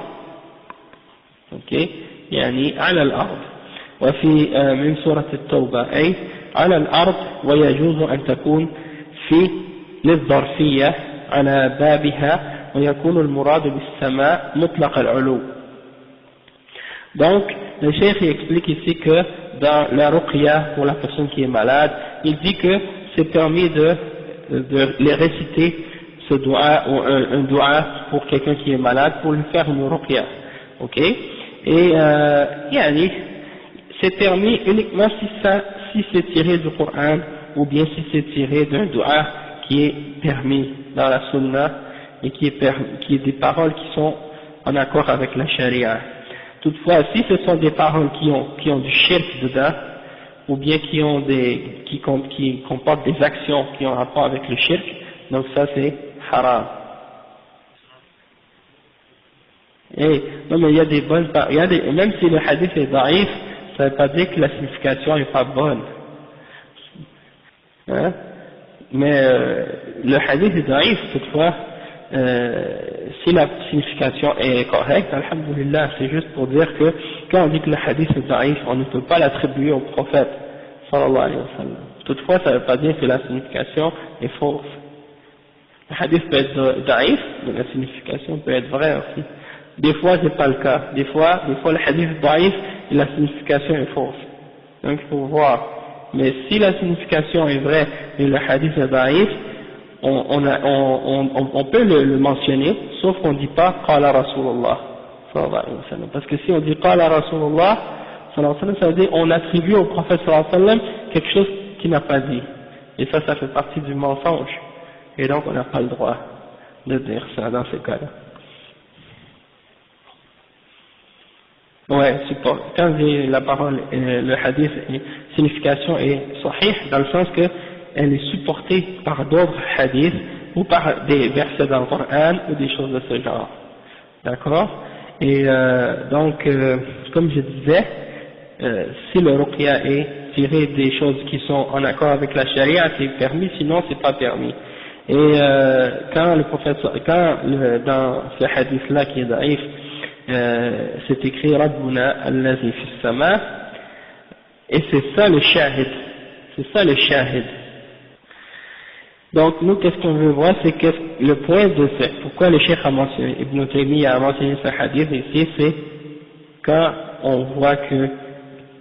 Speaker 1: يعني على الأرض. وفي من سورة التوبة أي على الأرض، ويجوز أن تكون في للظرفية على بابها، ويكون المراد بالسماء مطلق العلو. Donc le cheikh explique ici que dans la ruqya pour la personne qui est malade, il dit que c'est permis de les réciter ce doua ou un doua pour quelqu'un qui est malade pour lui faire une ruqya, ok, et c'est permis uniquement si c'est tiré du Coran ou bien si c'est tiré d'un doua qui est permis dans la sunna et qui est des paroles qui sont en accord avec la charia. Toutefois, si ce sont des paroles qui ont du shirk dedans, ou bien qui comportent des actions qui ont rapport avec le shirk, donc ça c'est haram. Et non, mais il y a des bonnes, même si le hadith est daïf, ça ne veut pas dire que la signification n'est pas bonne. Mais le hadith est daïf, toutefois, si la signification est correcte, alhamdulillah, c'est juste pour dire que quand on dit que le hadith est daïf, on ne peut pas l'attribuer au prophète sallallahu alayhi wa sallam. Toutefois, ça ne veut pas dire que la signification est fausse. Le hadith peut être daïf, mais la signification peut être vraie aussi. Des fois, c'est pas le cas. Des fois le hadith est daïf et la signification est fausse. Donc il faut voir. Mais si la signification est vraie et le hadith est daïf, on peut le mentionner, sauf qu'on ne dit pas qala Rasulullah sallallahu alayhi wa sallam. Parce que si on dit qala Rasulullah sallallahu alayhi wa sallam, ça veut dire on attribue au prophète sallallahu alayhi wa sallam quelque chose qu'il n'a pas dit. Et ça fait partie du mensonge. Et donc on n'a pas le droit de dire ça dans ces cas-là. Ouais, quand la parole, le hadith, signification est sahih, dans le sens que elle est supportée par d'autres hadiths, ou par des versets dans le Coran ou des choses de ce genre. D'accord? Et donc, comme je disais, si le ruqya est tiré des choses qui sont en accord avec la charia, c'est permis, sinon c'est pas permis. Et quand le prophète, dans ce hadith-là qui est daïf, c'est écrit Rabbuna allazi fis sama, et c'est ça le shahid, c'est ça le shahid. Donc nous, qu'est-ce qu'on veut voir, c'est que le point de ce, pourquoi le cheikh a mentionné, Ibn Taymiyyah a mentionné ce hadith ici, c'est quand on voit que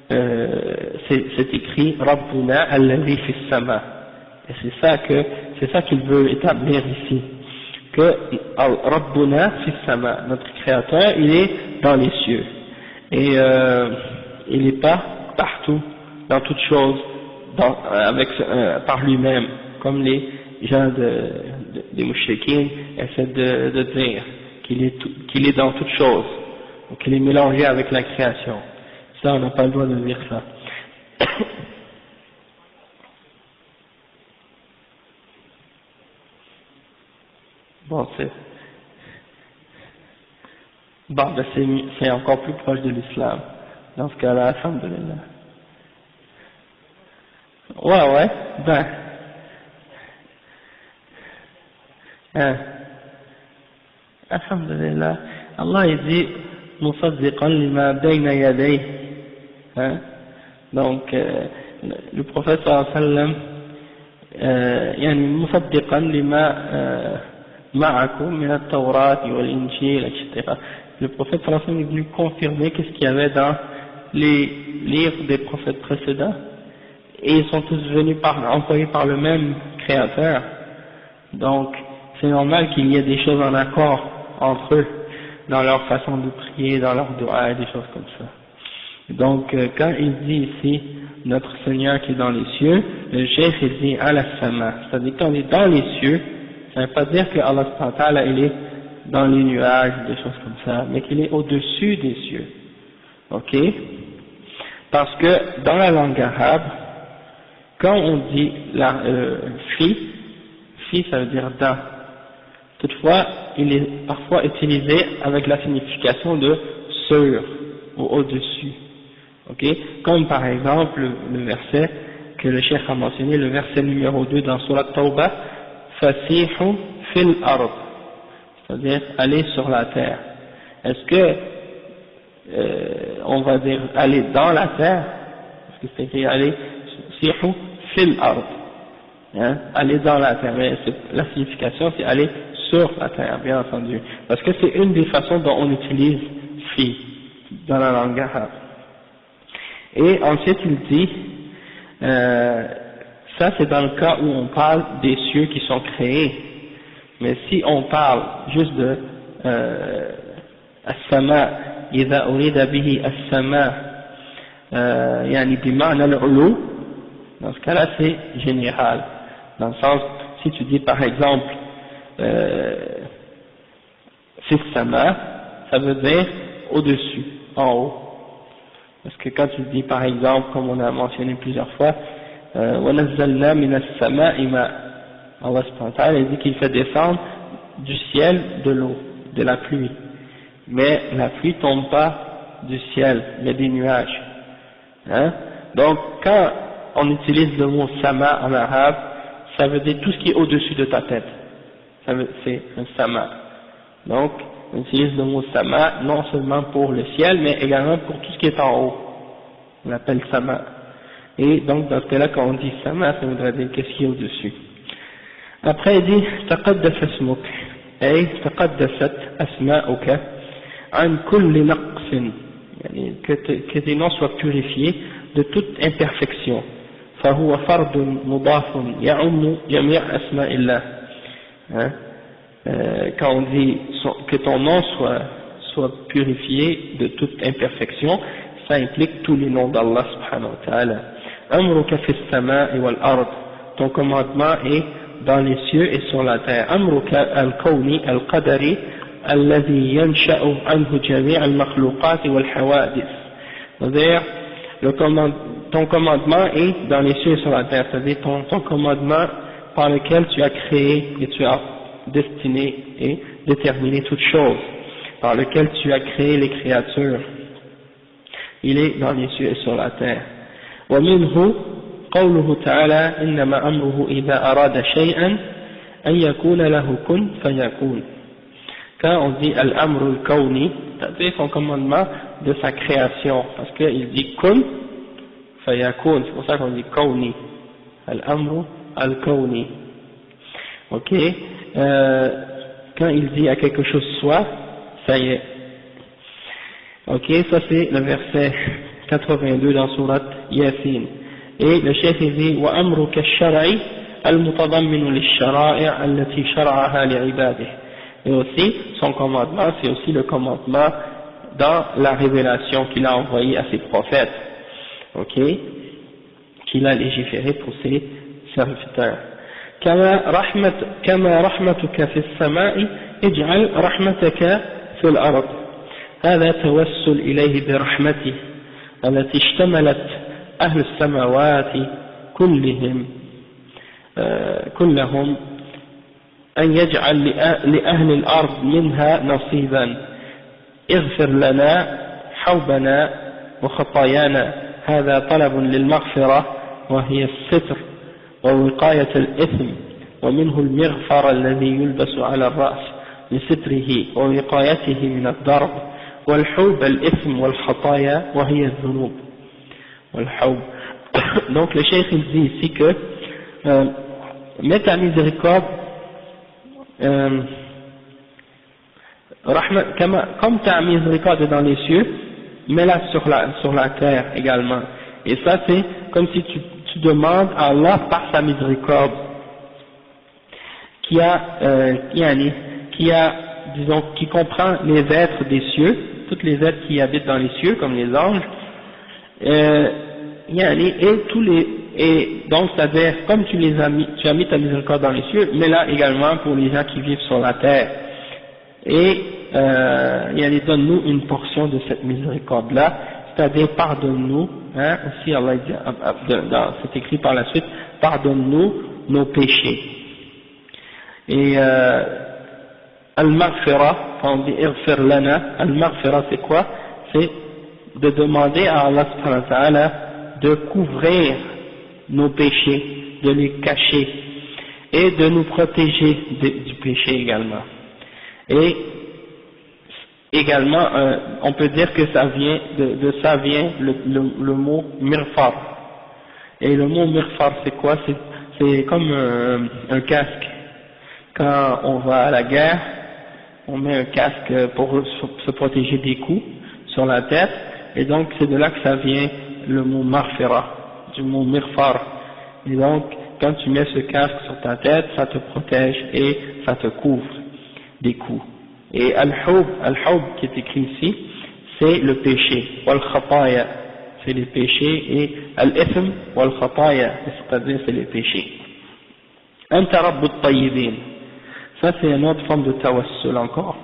Speaker 1: c'est écrit Rabbuna allazi fis sama, et c'est ça qu'il veut établir ici, que Rabbuna fis sama, notre créateur, il est dans les cieux, et il n'est pas partout, dans toutes choses, par lui-même, comme les gens des mouchriquines essaient de dire qu'il est dans toutes choses, donc qu'il est mélangé avec la création. Ça, on n'a pas le droit de dire ça. Bon, c'est encore plus proche de l'islam. Dans ce cas-là, alhamdulillah. Ouais, alhamdulillah. Allah il dit musaddiqan lima bayna yadayhi. Donc le prophète sallallahu alayhi wa sallam يعني مصدقا لما معكم من التوراة والإنجيل etc. Le prophète sallallahu alayhi wa sallam est venu confirmer qu'est-ce qu'il y avait dans les livres des prophètes précédents, et ils sont tous venus envoyés par le même créateur. Donc c'est normal qu'il y ait des choses en accord entre eux dans leur façon de prier, dans leur doua et des choses comme ça. Donc quand il dit ici notre Seigneur qui est dans les cieux, le cheikh il dit ala sama, c'est-à-dire qu'on est dans les cieux, ça ne veut pas dire que Allah subhanahu wa ta'ala il est dans les nuages, des choses comme ça, mais qu'il est au-dessus des cieux. Ok? Parce que dans la langue arabe, quand on dit fi ça veut dire dans. Toutefois, il est parfois utilisé avec la signification de sur ou au-dessus. Ok? Comme par exemple le verset que le cheikh a mentionné, le verset numéro 2 dans Surat Tawbah, Fasihu fil ard, c'est-à-dire aller sur la terre. Est-ce que on va dire aller dans la terre? Parce que c'est écrit aller Sihu fil ard, aller dans la terre, mais la signification c'est aller sur la terre, bien entendu, parce que c'est une des façons dont on utilise fi dans la langue arabe. Et ensuite il dit, ça c'est dans le cas où on parle des cieux qui sont créés, mais si on parle juste de as-sama, idha urida bihi as-sama, yani bima'na al-ulu, dans ce cas-là c'est général, dans le sens, si tu dis par exemple fis sama, ça veut dire au-dessus, en haut. Parce que quand tu dis par exemple, comme on a mentionné plusieurs fois, وَنَزَّلْنَا مِنَ السَّمَاءِ مَاءً, Allah subhanahu wa ta'ala dit qu'il fait descendre du ciel de l'eau, de la pluie. Mais la pluie tombe pas du ciel, mais des nuages. Donc quand on utilise le mot sama en arabe, ça veut dire tout ce qui est au-dessus de ta tête. C'est un sama. Donc on utilise le mot sama non seulement pour le ciel, mais également pour tout ce qui est en haut. On l'appelle sama. Et donc dans ce cas-là, quand on dit sama, ça voudrait dire qu'est-ce qui est au-dessus. Après il dit تقدس اسمك أي تقدست أسماؤك عن كل نقص, يعني que tes noms soient purifiés de toute imperfection. فهو فرد مضاف يعم جميع أسماء الله. Quand on dit que ton nom soit purifié de toute imperfection, ça implique tous les noms d'Allah subhanahu wa ta'ala. Amruka fis sama'i wal ard, ton commandement est dans les cieux et sur la terre. Amruka al-kawni al-qadari alladhi yansha'u anhu jami' al-makhluqat wal hawadith. C'est-à-dire, ton commandement est dans les cieux et sur la terre, c'est-à-dire ton commandement par lequel tu as créé et tu as destiné et déterminé toutes choses, par lequel tu as créé les créatures. Il est dans les cieux et sur la terre. ومنه قوله تعالى إنما أمره إذا أراد شيئا أن يكون له كن فيكون. Quand on dit al-amr al-kawni, c'est-à-dire son commandement de sa création, parce qu'il dit kun fayakun, c'est pour ça qu'on dit kawni, al-amr al-kawni. Ok, quand il dit à quelque chose soit, ça y est. Ok, ça c'est le verset 82 dans surat Yasin. Et le chef dit wa amruka ash-shar'i al-mutadammin lish-shara'i' allati shar'aha li'ibadihi. Et aussi son commandement, c'est aussi le commandement dans la révélation qu'il a envoyée à ses prophètes, ok, qu'il a légiféré pour ses serviteurs. كما رحمتك في السماء اجعل رحمتك في الأرض. هذا توسل إليه برحمته التي اشتملت أهل السماوات كلهم أن يجعل لأهل الأرض منها نصيبا. اغفر لنا حوبنا وخطايانا. هذا طلب للمغفرة وهي الستر ووقاية الإثم، ومنه المغفر الذي يلبس على الرأس لستره ووقايته من الضرب، والحوب الإثم والخطايا وهي الذنوب. والحوب. Donc le cheikh il dit ici que mets ta miséricorde comme ta miséricorde est dans les cieux, mets-la sur la terre également. Et ça c'est comme si tu demandes à Allah par sa miséricorde qui comprend les êtres des cieux, tous les êtres qui habitent dans les cieux comme les anges, et donc c'est-à-dire comme tu as mis ta miséricorde dans les cieux, mais là également pour les gens qui vivent sur la terre, et donne-nous une portion de cette miséricorde là, c'est-à-dire pardonne-nous, hein, aussi Allah dit, c'est écrit par la suite, pardonne-nous nos péchés. Et al-maghfira, quand on dit irfir lana, al-maghfira c'est quoi? C'est de demander à Allah subhanahu wa ta'ala de couvrir nos péchés, de les cacher et de nous protéger du péché également. Et également, on peut dire que ça vient de ça vient le mot mirfar. Et le mot mirfar c'est quoi? C'est comme un casque. Quand on va à la guerre, on met un casque pour se protéger des coups sur la tête, et donc c'est de là que ça vient le mot marfira, du mot mirfar. Et donc quand tu mets ce casque sur ta tête, ça te protège et ça te couvre des coups. Et al-hub qui est écrit ici, c'est le péché, wal-khataya, c'est les péchés, et al-ithm wal-khataya, c'est-à-dire c'est les péchés. Anta rabbut tayyibin. Ça c'est une autre forme de tawassul encore.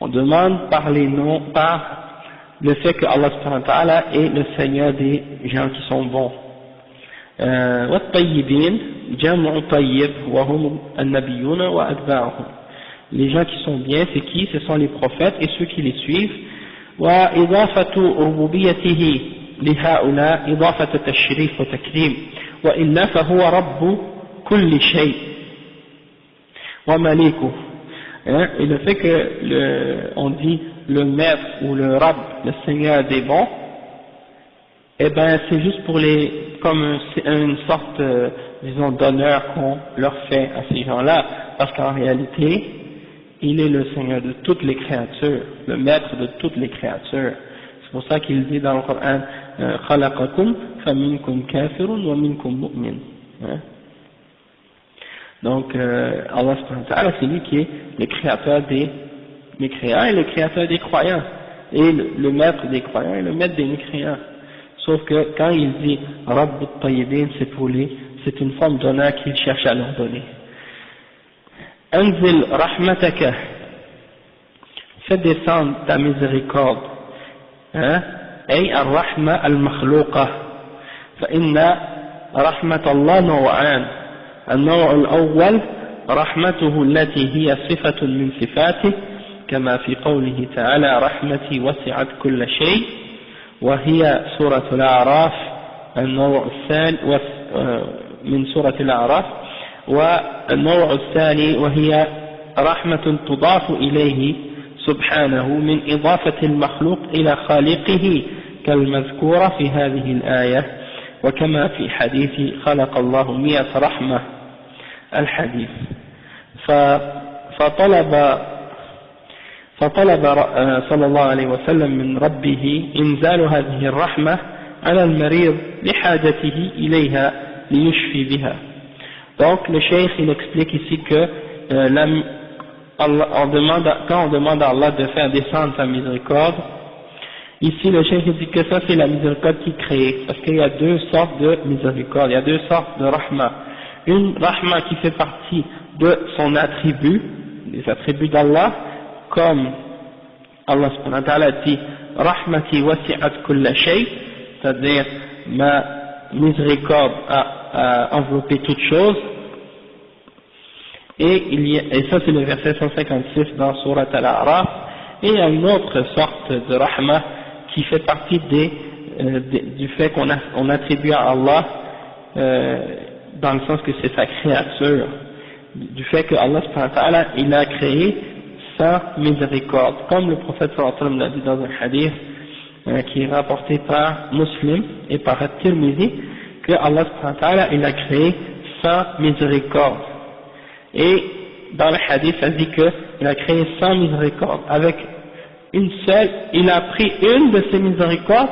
Speaker 1: On demande par les noms, par le fait que Allah subhanahu wa ta'ala est le Seigneur des gens qui sont bons. والطيبين جمع طيب وهم النبيون وأتباعهم. Les gens qui sont bien, c'est qui? Ce sont les prophètes et ceux qui les suivent. وإضافة ربوبيته لهؤلاء إضافة تشريف وتكريم وإلا فهو رب كل شيء ومليكه. Et le fait que on dit le maître ou le Rabb, le Seigneur des bons, eh ben c'est juste pour comme une sorte, disons, d'honneur qu'on leur fait à ces gens-là, parce qu'en réalité, il est le Seigneur de toutes les créatures, le maître de toutes les créatures. C'est pour ça qu'il dit dans le Coran, خَلَقَكُمْ فَمِنْكُمْ كَافِرٌ وَمِنْكُمْ مُؤْمِنٌ. Donc Allah subhanahu wa ta'ala, c'est lui qui est le créateur des mécréants et le créateur des croyants, et le maître des croyants et le maître des mécréants. Sauf que quand il dit Rabbut Tayyibin, c'est une forme d'honneur qu'il cherche à leur donner. Anzil rahmataka, fais descendre ta miséricorde, ay ar-rahma al-makhluqa, fa inna rahmat Allah naw'an, النوع الأول رحمته التي هي صفة من صفاته كما في قوله تعالى رحمتي وسعت كل شيء، وهي سورة الأعراف النوع الثاني من سورة الأعراف. والنوع الثاني وهي رحمة تضاف إليه سبحانه من إضافة المخلوق إلى خالقه كالمذكورة في هذه الآية، وكما في حديث خلق الله 100 رحمة الحديث. فطلب صلى الله عليه وسلم من ربه إنزال هذه الرحمة على المريض لحاجته إليها ليشفي بها. Donc le cheikh il explique ici que quand on demande à Allah de faire descendre sa miséricorde, ici le cheikh dit que ça c'est la miséricorde qui crée, parce qu'il y a deux sortes de miséricorde, il y a deux sortes de rahma. Une rahma qui fait partie de son attribut, des attributs d'Allah, comme Allah subhanahu wa ta'ala dit rahmati wasi'at kulla shay, c'est-à-dire ma miséricorde a enveloppé toute chose. Et ça c'est le verset 156 dans Surat Al-A'raf. Et il y a une autre sorte de rahma qui fait partie du fait qu'on attribue à Allah dans le sens que c'est sa créature, du fait que Allah subhanahu wa ta'ala il a créé sa miséricorde, comme le prophète sallallahu alayhi wa sallam l'a dit dans un hadith qui est rapporté par Muslim et par At-Tirmidhi, que Allah subhanahu wa ta'ala il a créé sa miséricorde. Et dans le hadith ça dit qu'il a créé sa miséricorde avec une seule, il a pris une de ses miséricordes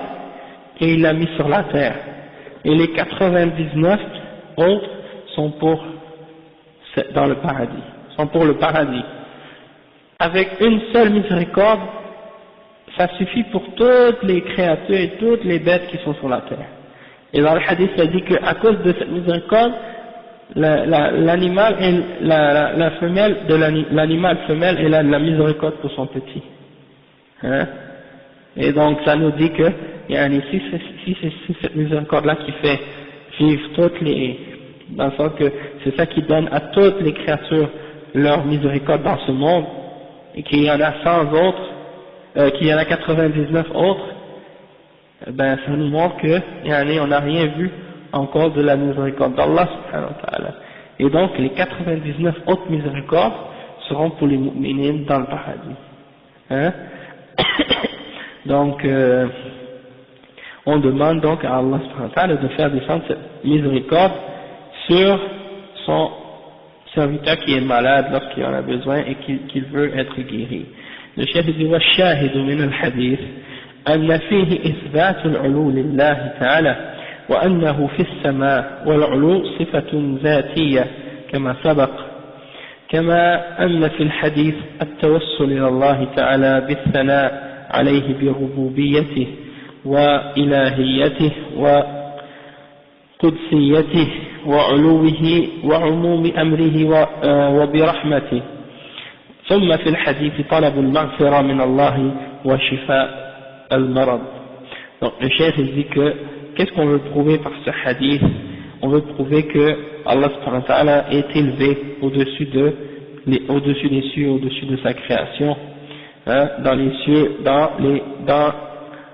Speaker 1: et il l'a mis sur la terre, et les 99 autres sont pour dans le paradis, sont pour le paradis. Avec une seule miséricorde, ça suffit pour toutes les créatures et toutes les bêtes qui sont sur la terre. Et dans le hadith, ça dit qu'à cause de cette miséricorde, l'animal et la femelle de l'animal femelle, elle a de la miséricorde pour son petit. Hein? Et donc ça nous dit que si c'est cette miséricorde-là qui fait vivre toutes les, dans le sens que c'est ça qui donne à toutes les créatures leur miséricorde dans ce monde, et qu'il y en a 100 autres, qu'il y en a 99 autres, ben ça nous montre que on n'a rien vu encore de la miséricorde d'Allah subhanahu wa ta'ala. Et donc les 99 autres miséricordes seront pour les mu'minines dans le paradis. Hein? Donc on demande donc à Allah subhanahu wa ta'ala de faire descendre cette miséricorde sur son serviteur qui est malade lorsqu'il en a besoin et qu'il veut être guéri. Le chef dit والشاهد من الحديث أن فيه إثبات العلو لله تعالى وأنه في السماء والعلو صفة ذاتية كما سبق، كما أن في الحديث التوسل إلى الله تعالى بالثناء عليه بربوبيته وإلهيته وقدسيته وعلوه وعموم أمره وبرحمته. ثم في الحديث طلب المغفرة من الله وشفاء المرض. Donc le cheikh dit que qu'est-ce qu'on veut prouver par ce hadith? On veut prouver que Allah subhanahu wa ta'ala est élevé au-dessus des cieux, au-dessus de sa création, hein, dans les cieux, dans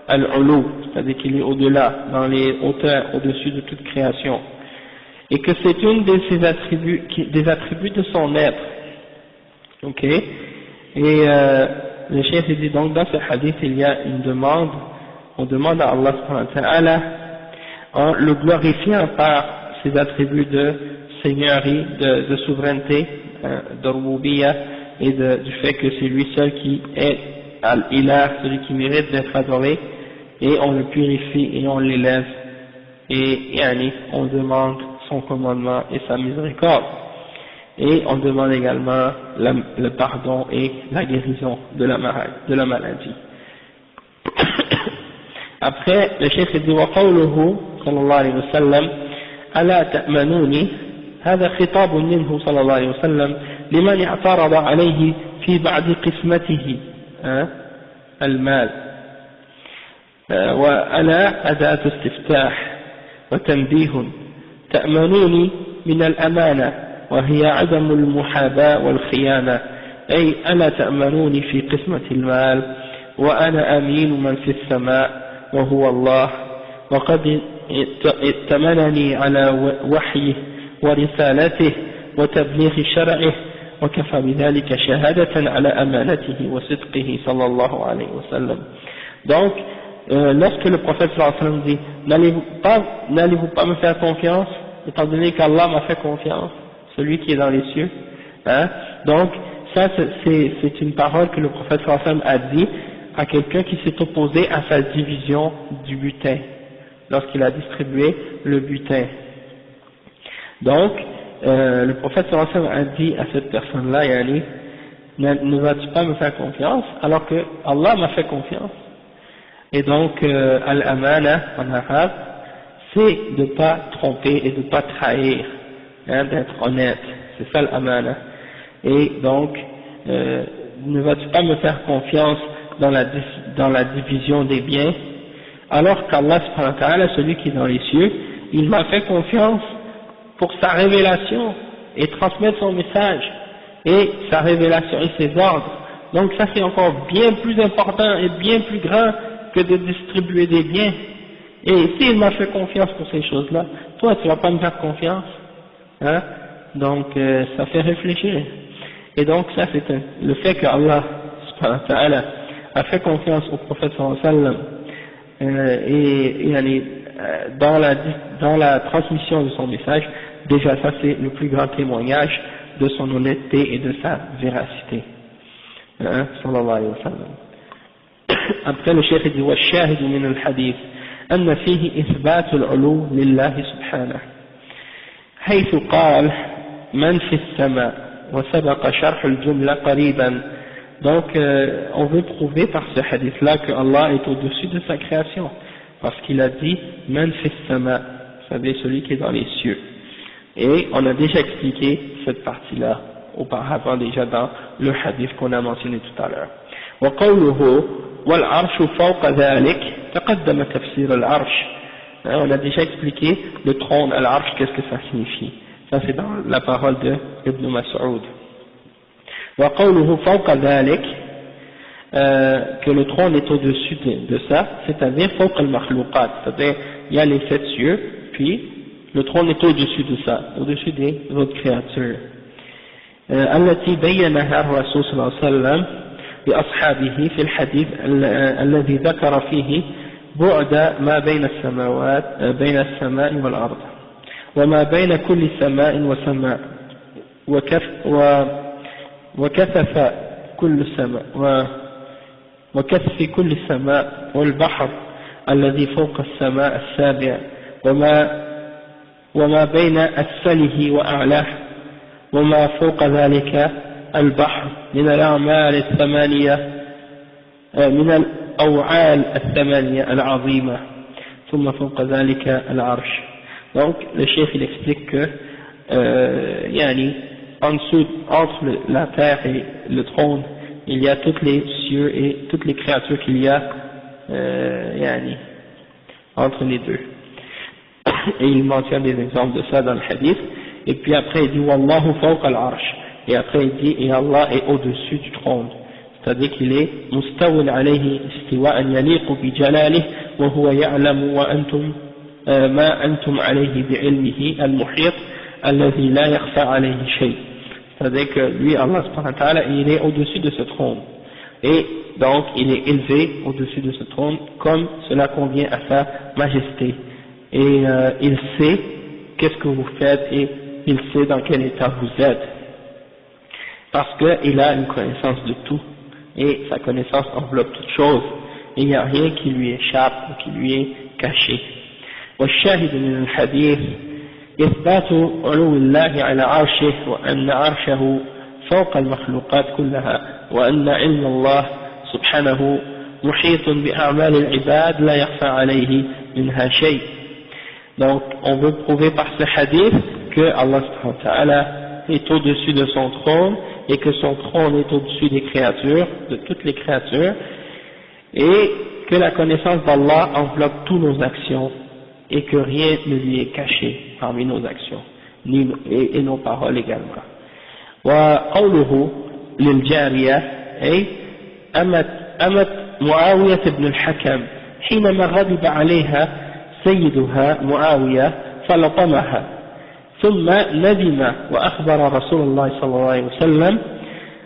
Speaker 1: al-ulu, c'est-à-dire qu'il est au-delà, dans les hauteurs, au-dessus de toute création, et que c'est une de ses attributs, des attributs de son être. Ok? Et le chef dit donc dans ce hadith il y a une demande, on demande à Allah subhanahu wa ta'ala en le glorifiant par ses attributs de seigneurie, de souveraineté, de rububiyya, et du fait que c'est lui seul qui est al-ilah, celui qui mérite d'être adoré, et on le purifie et on l'élève, et on demande son commandement et sa miséricorde, et on demande également le pardon et la guérison de la maladie. Après le cheikh dit وقوله صلى الله عليه وسلم ألا تأمنوني، هذا خطاب منه صلى الله عليه وسلم لمن اعترض عليه في بعد قسمته المال، وألا أداة استفتاح وتنبيه، تأمنوني من الأمانة وهي عدم المحاباة والخيانة أي ألا تأمنوني في قسمة المال وأنا أمين من في السماء وهو الله وقد ائتمنني على وحيه ورسالته وتبليغ شرعه وكفى بذلك شهادة على أمانته وصدقه صلى الله عليه وسلم. Donc, lorsque le prophète sallallahu alayhi wa sallam dit n'allez-vous pas me faire confiance étant donné qu'Allah m'a fait confiance, celui qui est dans les cieux, hein? Donc ça c'est une parole que le prophète sallallahu alayhi wa sallam a dit à quelqu'un qui s'est opposé à sa division du butin lorsqu'il a distribué le butin. Donc le prophète sallallahu alayhi wa sallam a dit à cette personne-là, yani, ne vas-tu pas me faire confiance alors que Allah m'a fait confiance? Et donc al-amana en arabe, c'est de ne pas tromper et de ne pas trahir, hein, d'être honnête, c'est ça l'amana. Et donc ne vas-tu pas me faire confiance dans la division des biens alors qu'Allah subhanahu wa ta'ala, celui qui est dans les cieux, il m'a fait confiance pour sa révélation et transmettre son message et sa révélation et ses ordres. Donc ça c'est encore bien plus important et bien plus grand que de distribuer des biens. Et s'il m'a fait confiance pour ces choses-là, toi tu vas pas me faire confiance, hein? Donc ça fait réfléchir. Et donc ça c'est le fait que Allah subhanahu wa ta'ala a fait confiance au prophète sallallahu alayhi wa sallam dans la transmission de son message. Déjà ça c'est le plus grand témoignage de son honnêteté et de sa véracité, hein, sallallahu alayhi wa sallam. Après le cheikh dit والشاهد من الحديث أن فيه إثبات العلو لله سبحانه حيث قال من في السماء وسبق شرح الجملة قريبا. Donc on veut prouver par ce hadith là que Allah est au-dessus de sa création parce qu'il a dit man fi sama, vous savez celui qui est dans les cieux. Et on a déjà expliqué cette partie-là auparavant déjà dans le hadith qu'on a mentionné tout à l'heure. وقوله والعرش فوق ذلك تقدم تفسير العرش. On a déjà expliqué le trône al-arsh, qu'est-ce que ça signifie. Ça c'est dans la parole de Ibn Mas'ud. وقوله فوق ذلك, que le trône est au-dessus de ça, c'est-à-dire فوق المخلوقات, c'est-à-dire il y a les 7 cieux, puis le trône est au-dessus de ça, au-dessus des autres créatures. التي بينها الرسول صلى الله عليه وسلم بأصحابه في الحديث الذي ذكر فيه بعد ما بين السماوات بين السماء والأرض وما بين كل سماء وسماء وكثف كل سماء والبحر الذي فوق السماء السابع وما بين أسفله وأعلاه وما فوق ذلك البحر من الأعمال الثمانية من الأوعال الثمانية العظيمة ثم فوق ذلك العرش. Donc le chef il explique que yani, en dessous, entre la terre et le trône il y a tous les cieux et toutes les créatures qu'il y a yani, entre les deux. Et il mentionne des exemples de ça dans le hadith. Et puis après il dit Wallahu fawqa al-arsh. Et après il dit et Allah est au-dessus du trône, c'est-à-dire qu'il est mustawil alayhi istiwa'an yaliqu bi jalalihi wa huwa ya'lamu wa antum ma antum alayhi bi'ilmihi al-muhit alladhi la yakhfa alayhi shay. C'est-à-dire que lui Allah subhanahu wa ta'ala il est au-dessus de ce trône et donc il est élevé au-dessus de ce trône comme cela convient à sa majesté et il sait qu'est-ce que vous faites et il sait dans quel état vous êtes. Parce qu'il a une connaissance de tout, et sa connaissance enveloppe toute chose, et il n'y a rien qui lui échappe ou qui lui est caché. والشاهد من الحديث إثبات علو الله على عرشه وأن عرشه فوق المخلوقات كلها وأن علم الله سبحانه محيط بأعمال العباد لا يخفى عليه منها شيء. Donc on veut prouver par ce hadith que Allah subhanahu wa ta'ala est au-dessus de son trône et que son trône est au-dessus des créatures, de toutes les créatures, et que la connaissance d'Allah enveloppe toutes nos actions et que rien ne lui est caché parmi nos actions. et nos paroles également. وقوله للجارية أي أمت معاوية بن الحكم حينما غضب عليها سيدها معاوية فلطمها ثم ندم وأخبر رسول الله صلى الله عليه وسلم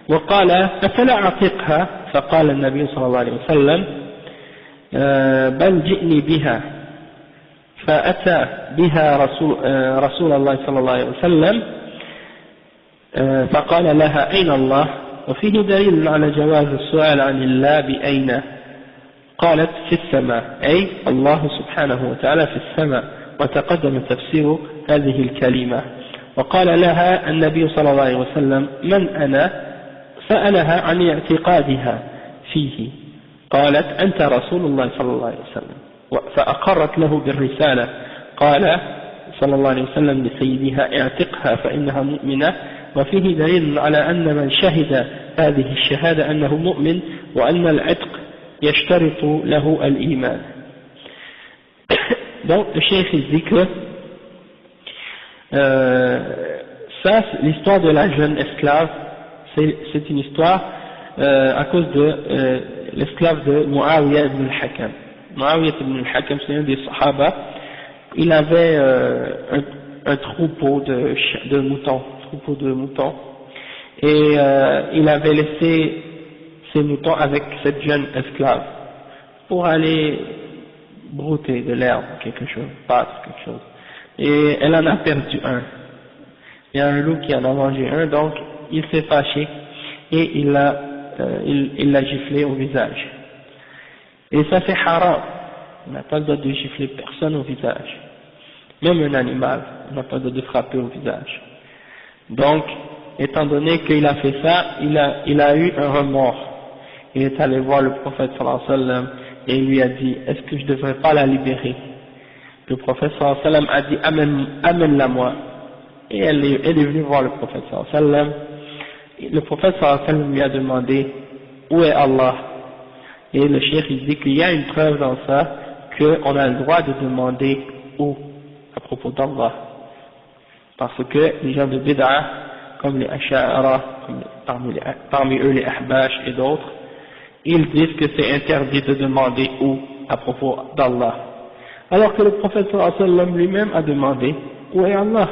Speaker 1: وقال أفلا أعتقها فقال النبي صلى الله عليه وسلم بل جئني بها فأتى بها رسول الله صلى الله عليه وسلم فقال لها أين الله وفيه دليل على جواز السؤال عن الله بأين قالت في السماء أي الله سبحانه وتعالى في السماء وتقدم تفسير هذه الكلمة وقال لها النبي صلى الله عليه وسلم من أنا سألها عن اعتقادها فيه قالت أنت رسول الله صلى الله عليه وسلم فأقرت له بالرسالة قال صلى الله عليه وسلم لسيدها اعتقها فإنها مؤمنة وفيه دليل على أن من شهد هذه الشهادة أنه مؤمن وأن العتق يشترط له الإيمان. Donc le cheikh il dit que ça, l'histoire de la jeune esclave, c'est une histoire à cause de l'esclave de Muawiyah ibn al-Hakam. Muawiyah ibn al-Hakam, c'est un des Sahaba. Il avait un troupeau de moutons, et il avait laissé ses moutons avec cette jeune esclave pour aller brouter de l'herbe, quelque chose, battre quelque chose. Et elle en a perdu un. Il y a un loup qui en a mangé un, donc il s'est fâché et il l'a giflé au visage. Et ça c'est haram. On n'a pas le droit de gifler personne au visage. Même un animal, on n'a pas le droit de frapper au visage. Donc, étant donné qu'il a fait ça, il a eu un remords. Il est allé voir le prophète sallallahu alayhi wa sallam et il lui a dit, est-ce que je ne devrais pas la libérer? Le prophète sallallahu alayhi wa sallam a dit, amène-la moi. Et elle est venue voir le prophète sallallahu alayhi wa sallam. Le prophète sallallahu alayhi wa sallam lui a demandé, où est Allah? Et le cheikh il dit qu'il y a une preuve dans ça, qu'on a le droit de demander où à propos d'Allah. Parce que les gens de Bid'a, comme les Ash'ara, parmi eux les Ahbash et d'autres, ils disent que c'est interdit de demander où à propos d'Allah. Alors que le prophète sallallahu alayhi wa sallam lui-même a demandé où est Allah?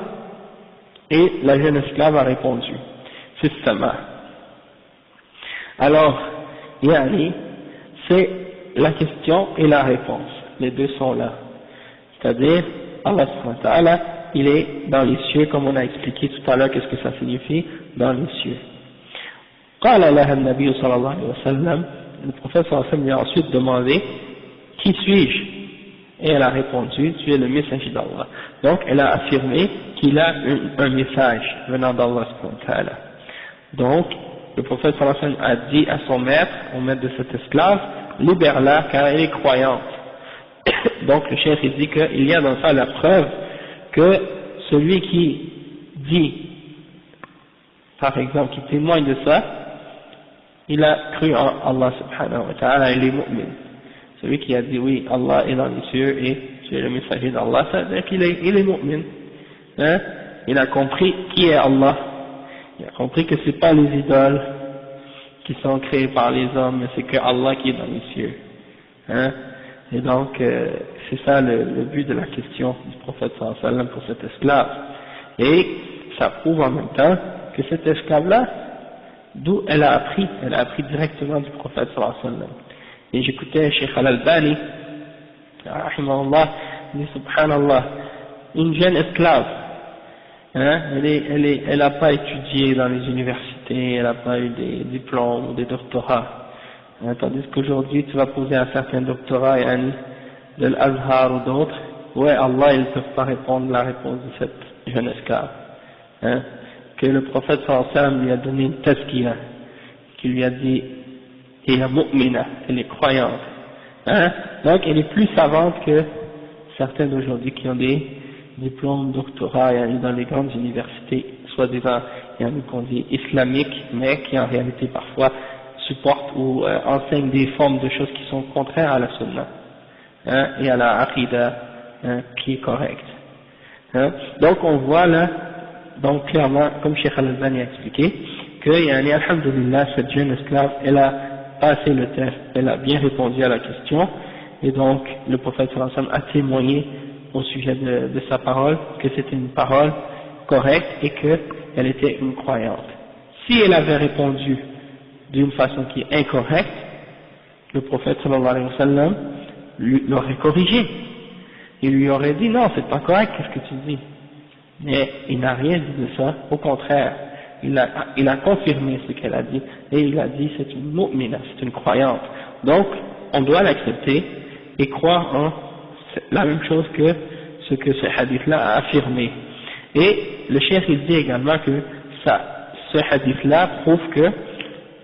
Speaker 1: Et la jeune esclave a répondu, c'est Sama. Alors, yani, c'est la question et la réponse. Les deux sont là. C'est-à-dire, Allah subhanahu wa ta'ala, il est dans les cieux, comme on a expliqué tout à l'heure, qu'est-ce que ça signifie, dans les cieux. قال لها النبي صلى الله عليه وسلم, le prophète صلى الله عليه وسلم lui a ensuite demandé, qui suis-je? Et elle a répondu, tu es le messager d'Allah. Donc elle a affirmé qu'il a un message venant d'Allah subhanahu wa ta'ala. Donc le prophète sallallahu alayhi wa sallam a dit à son maître, au maître de cet esclave, libère-la car elle est croyante. Donc le cheikh il dit qu'il y a dans ça la preuve que celui qui dit, par exemple, qui témoigne de ça, il a cru en Allah subhanahu wa ta'ala, il est mu'min. Celui qui a dit oui, Allah est dans les cieux et tu es le messager d'Allah, ça veut dire qu'il est mu'min. Hein? Il a compris qui est Allah. Il a compris que c'est pas les idoles qui sont créées par les hommes, mais c'est que Allah qui est dans les cieux. Hein? Et donc, c'est ça le but de la question du prophète sallallahu alayhi wa sallam pour cet esclave. Et ça prouve en même temps que cet esclave-là, d'où elle a appris directement du prophète sallallahu alayhi wa sallam. Et j'écoutais Cheikh Al-Albani, rahimahullah, il dit subhanallah, une jeune esclave, hein, elle n'a pas étudié dans les universités, elle n'a pas eu des diplômes ou des doctorats. Hein, tandis qu'aujourd'hui tu vas poser un certain doctorat, de l'Azhar ou d'autres, ouais, Allah ils ne peuvent pas répondre la réponse de cette jeune esclave. Hein, que le prophète sallallahu alayhi wa sallam lui a donné une tazkiya, qui lui a dit, elle est mu'mina, elle est croyante. Hein? Donc elle est plus savante que certains d'aujourd'hui qui ont des diplômes, doctorats dans les grandes universités, soi-disant, qu'on dit islamiques, mais qui en réalité parfois supportent ou enseignent des formes de choses qui sont contraires à la sunna, hein, et à la aqidah, hein, qui est correcte. Hein? Donc on voit là donc clairement, comme Cheikh Al-Albani a expliqué, que yani, alhamdulillah, cette jeune esclave, elle a passé le test, elle a bien répondu à la question, et donc le prophète sallallahu alayhi wa sallam a témoigné au sujet de sa parole, que c'était une parole correcte et qu'elle était une croyante. Si elle avait répondu d'une façon qui est incorrecte, le prophète sallallahu alayhi wa sallam l'aurait corrigé. Il lui aurait dit non, c'est pas correct, qu'est-ce que tu dis? Mais il n'a rien dit de ça, au contraire, il a confirmé ce qu'elle a dit, et il a dit c'est une mu'mina, c'est une croyante. Donc, on doit l'accepter et croire en la même chose que ce que ce hadith-là a affirmé. Et le cheikh il dit également que ce hadith-là prouve que,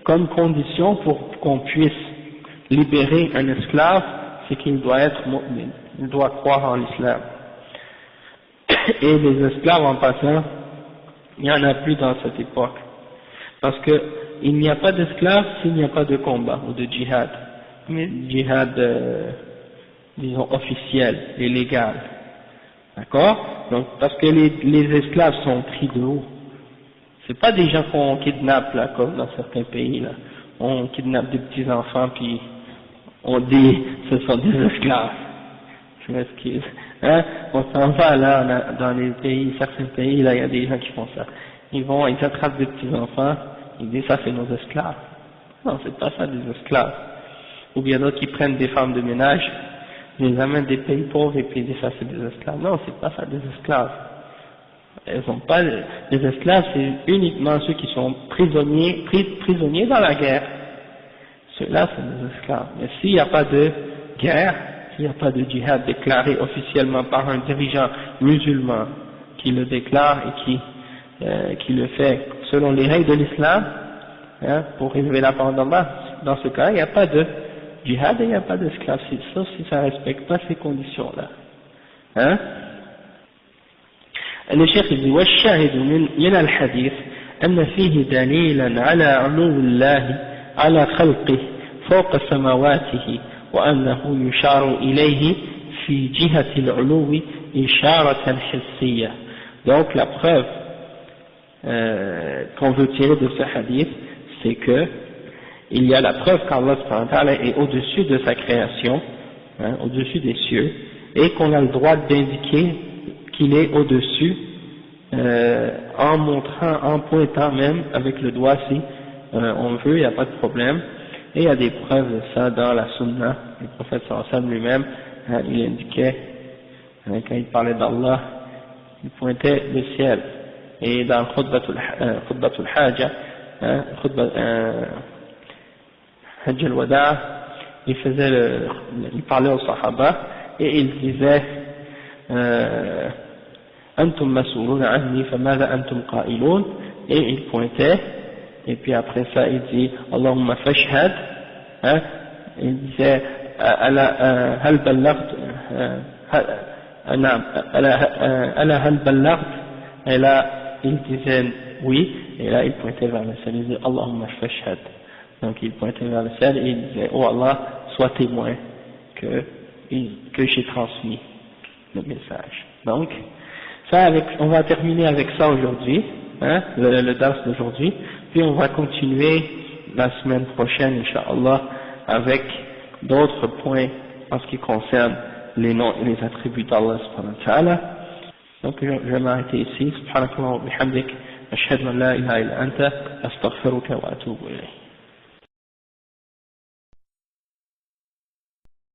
Speaker 1: comme condition pour qu'on puisse libérer un esclave, c'est qu'il doit être mu'min, il doit croire en l'islam. Et les esclaves en passant, il n'y en a plus dans cette époque. Parce que il n'y a pas d'esclaves s'il n'y a pas de combat ou de djihad. Mais djihad, disons, officiel et légal. D'accord? Donc, parce que les esclaves sont pris de haut. C'est pas des gens qu'on kidnappe, là, comme dans certains pays, là. On kidnappe des petits enfants, puis on dit, ce sont des esclaves. Je m'excuse. Hein? On s'en va là, dans les pays, certains pays, là, il y a des gens qui font ça. Ils attrapent des petits enfants, ils disent ça c'est nos esclaves. Non, c'est pas ça des esclaves. Ou bien d'autres qui prennent des femmes de ménage, ils les amènent des pays pauvres et puis ils disent ça c'est des esclaves. Non, c'est pas ça des esclaves. Elles sont pas, les esclaves c'est uniquement ceux qui sont prisonniers dans la guerre. Ceux-là c'est des esclaves. Mais s'il n'y a pas de guerre, s'il n'y a pas de djihad déclaré officiellement par un dirigeant musulman qui le déclare et qui le fait selon les règles de l'islam, hein, pour élever la parole d'Allah, dans ce cas il n'y a pas de djihad et il n'y a pas d'esclave, sauf si ça ne respecte pas ces conditions-là. Hein? Le cheikh dit والشاهد من الحديث أن فيه دليلا على علو الله على خلقه فوق سماواته وأنه يشار إليه في جهة العلو إشارة حسية. Donc la preuve qu'on veut tirer de ce hadith, c'est que il y a la preuve qu'Allah subhanahu wa ta'ala est au-dessus de sa création, hein, au-dessus des cieux, et qu'on a le droit d'indiquer qu'il est au-dessus en montrant, en pointant même avec le doigt si on veut, il n'y a pas de problème. Et il y a des preuves de ça dans la sunna. Le prophète sallallahu alayhi wa sallam lui-même, hein, il indiquait, hein, quand il parlait d'Allah, il pointait le ciel. Et dans le khutbatul haja, Hajj al-Wada', il parlait aux sahaba et il disait Antum mas'uluna anni famadha antum qa'ilun, et il pointait, et puis après ça il dit Allahumma fashhad, hein, il disait hal ballaght, ala hal ballaght, et là il disait oui, et là il pointait vers le ciel, il disait Allahumma fashhad. Donc il pointait vers le ciel et il disait oh Allah, sois témoin que j'ai transmis le message. Donc ça, on va terminer avec ça aujourd'hui, hein, le dars d'aujourd'hui, puis on va continuer la semaine prochaine, Inch'Allah, avec d'autres points en ce qui concerne les noms et les attributs d'Allah subhanahu wa ta'ala. Donc je vais m'arrêter ici. Subhanakallah wa bihamdik, ashhadu an la ilaha illa anta, astaghfiruka wa atubu ilayk.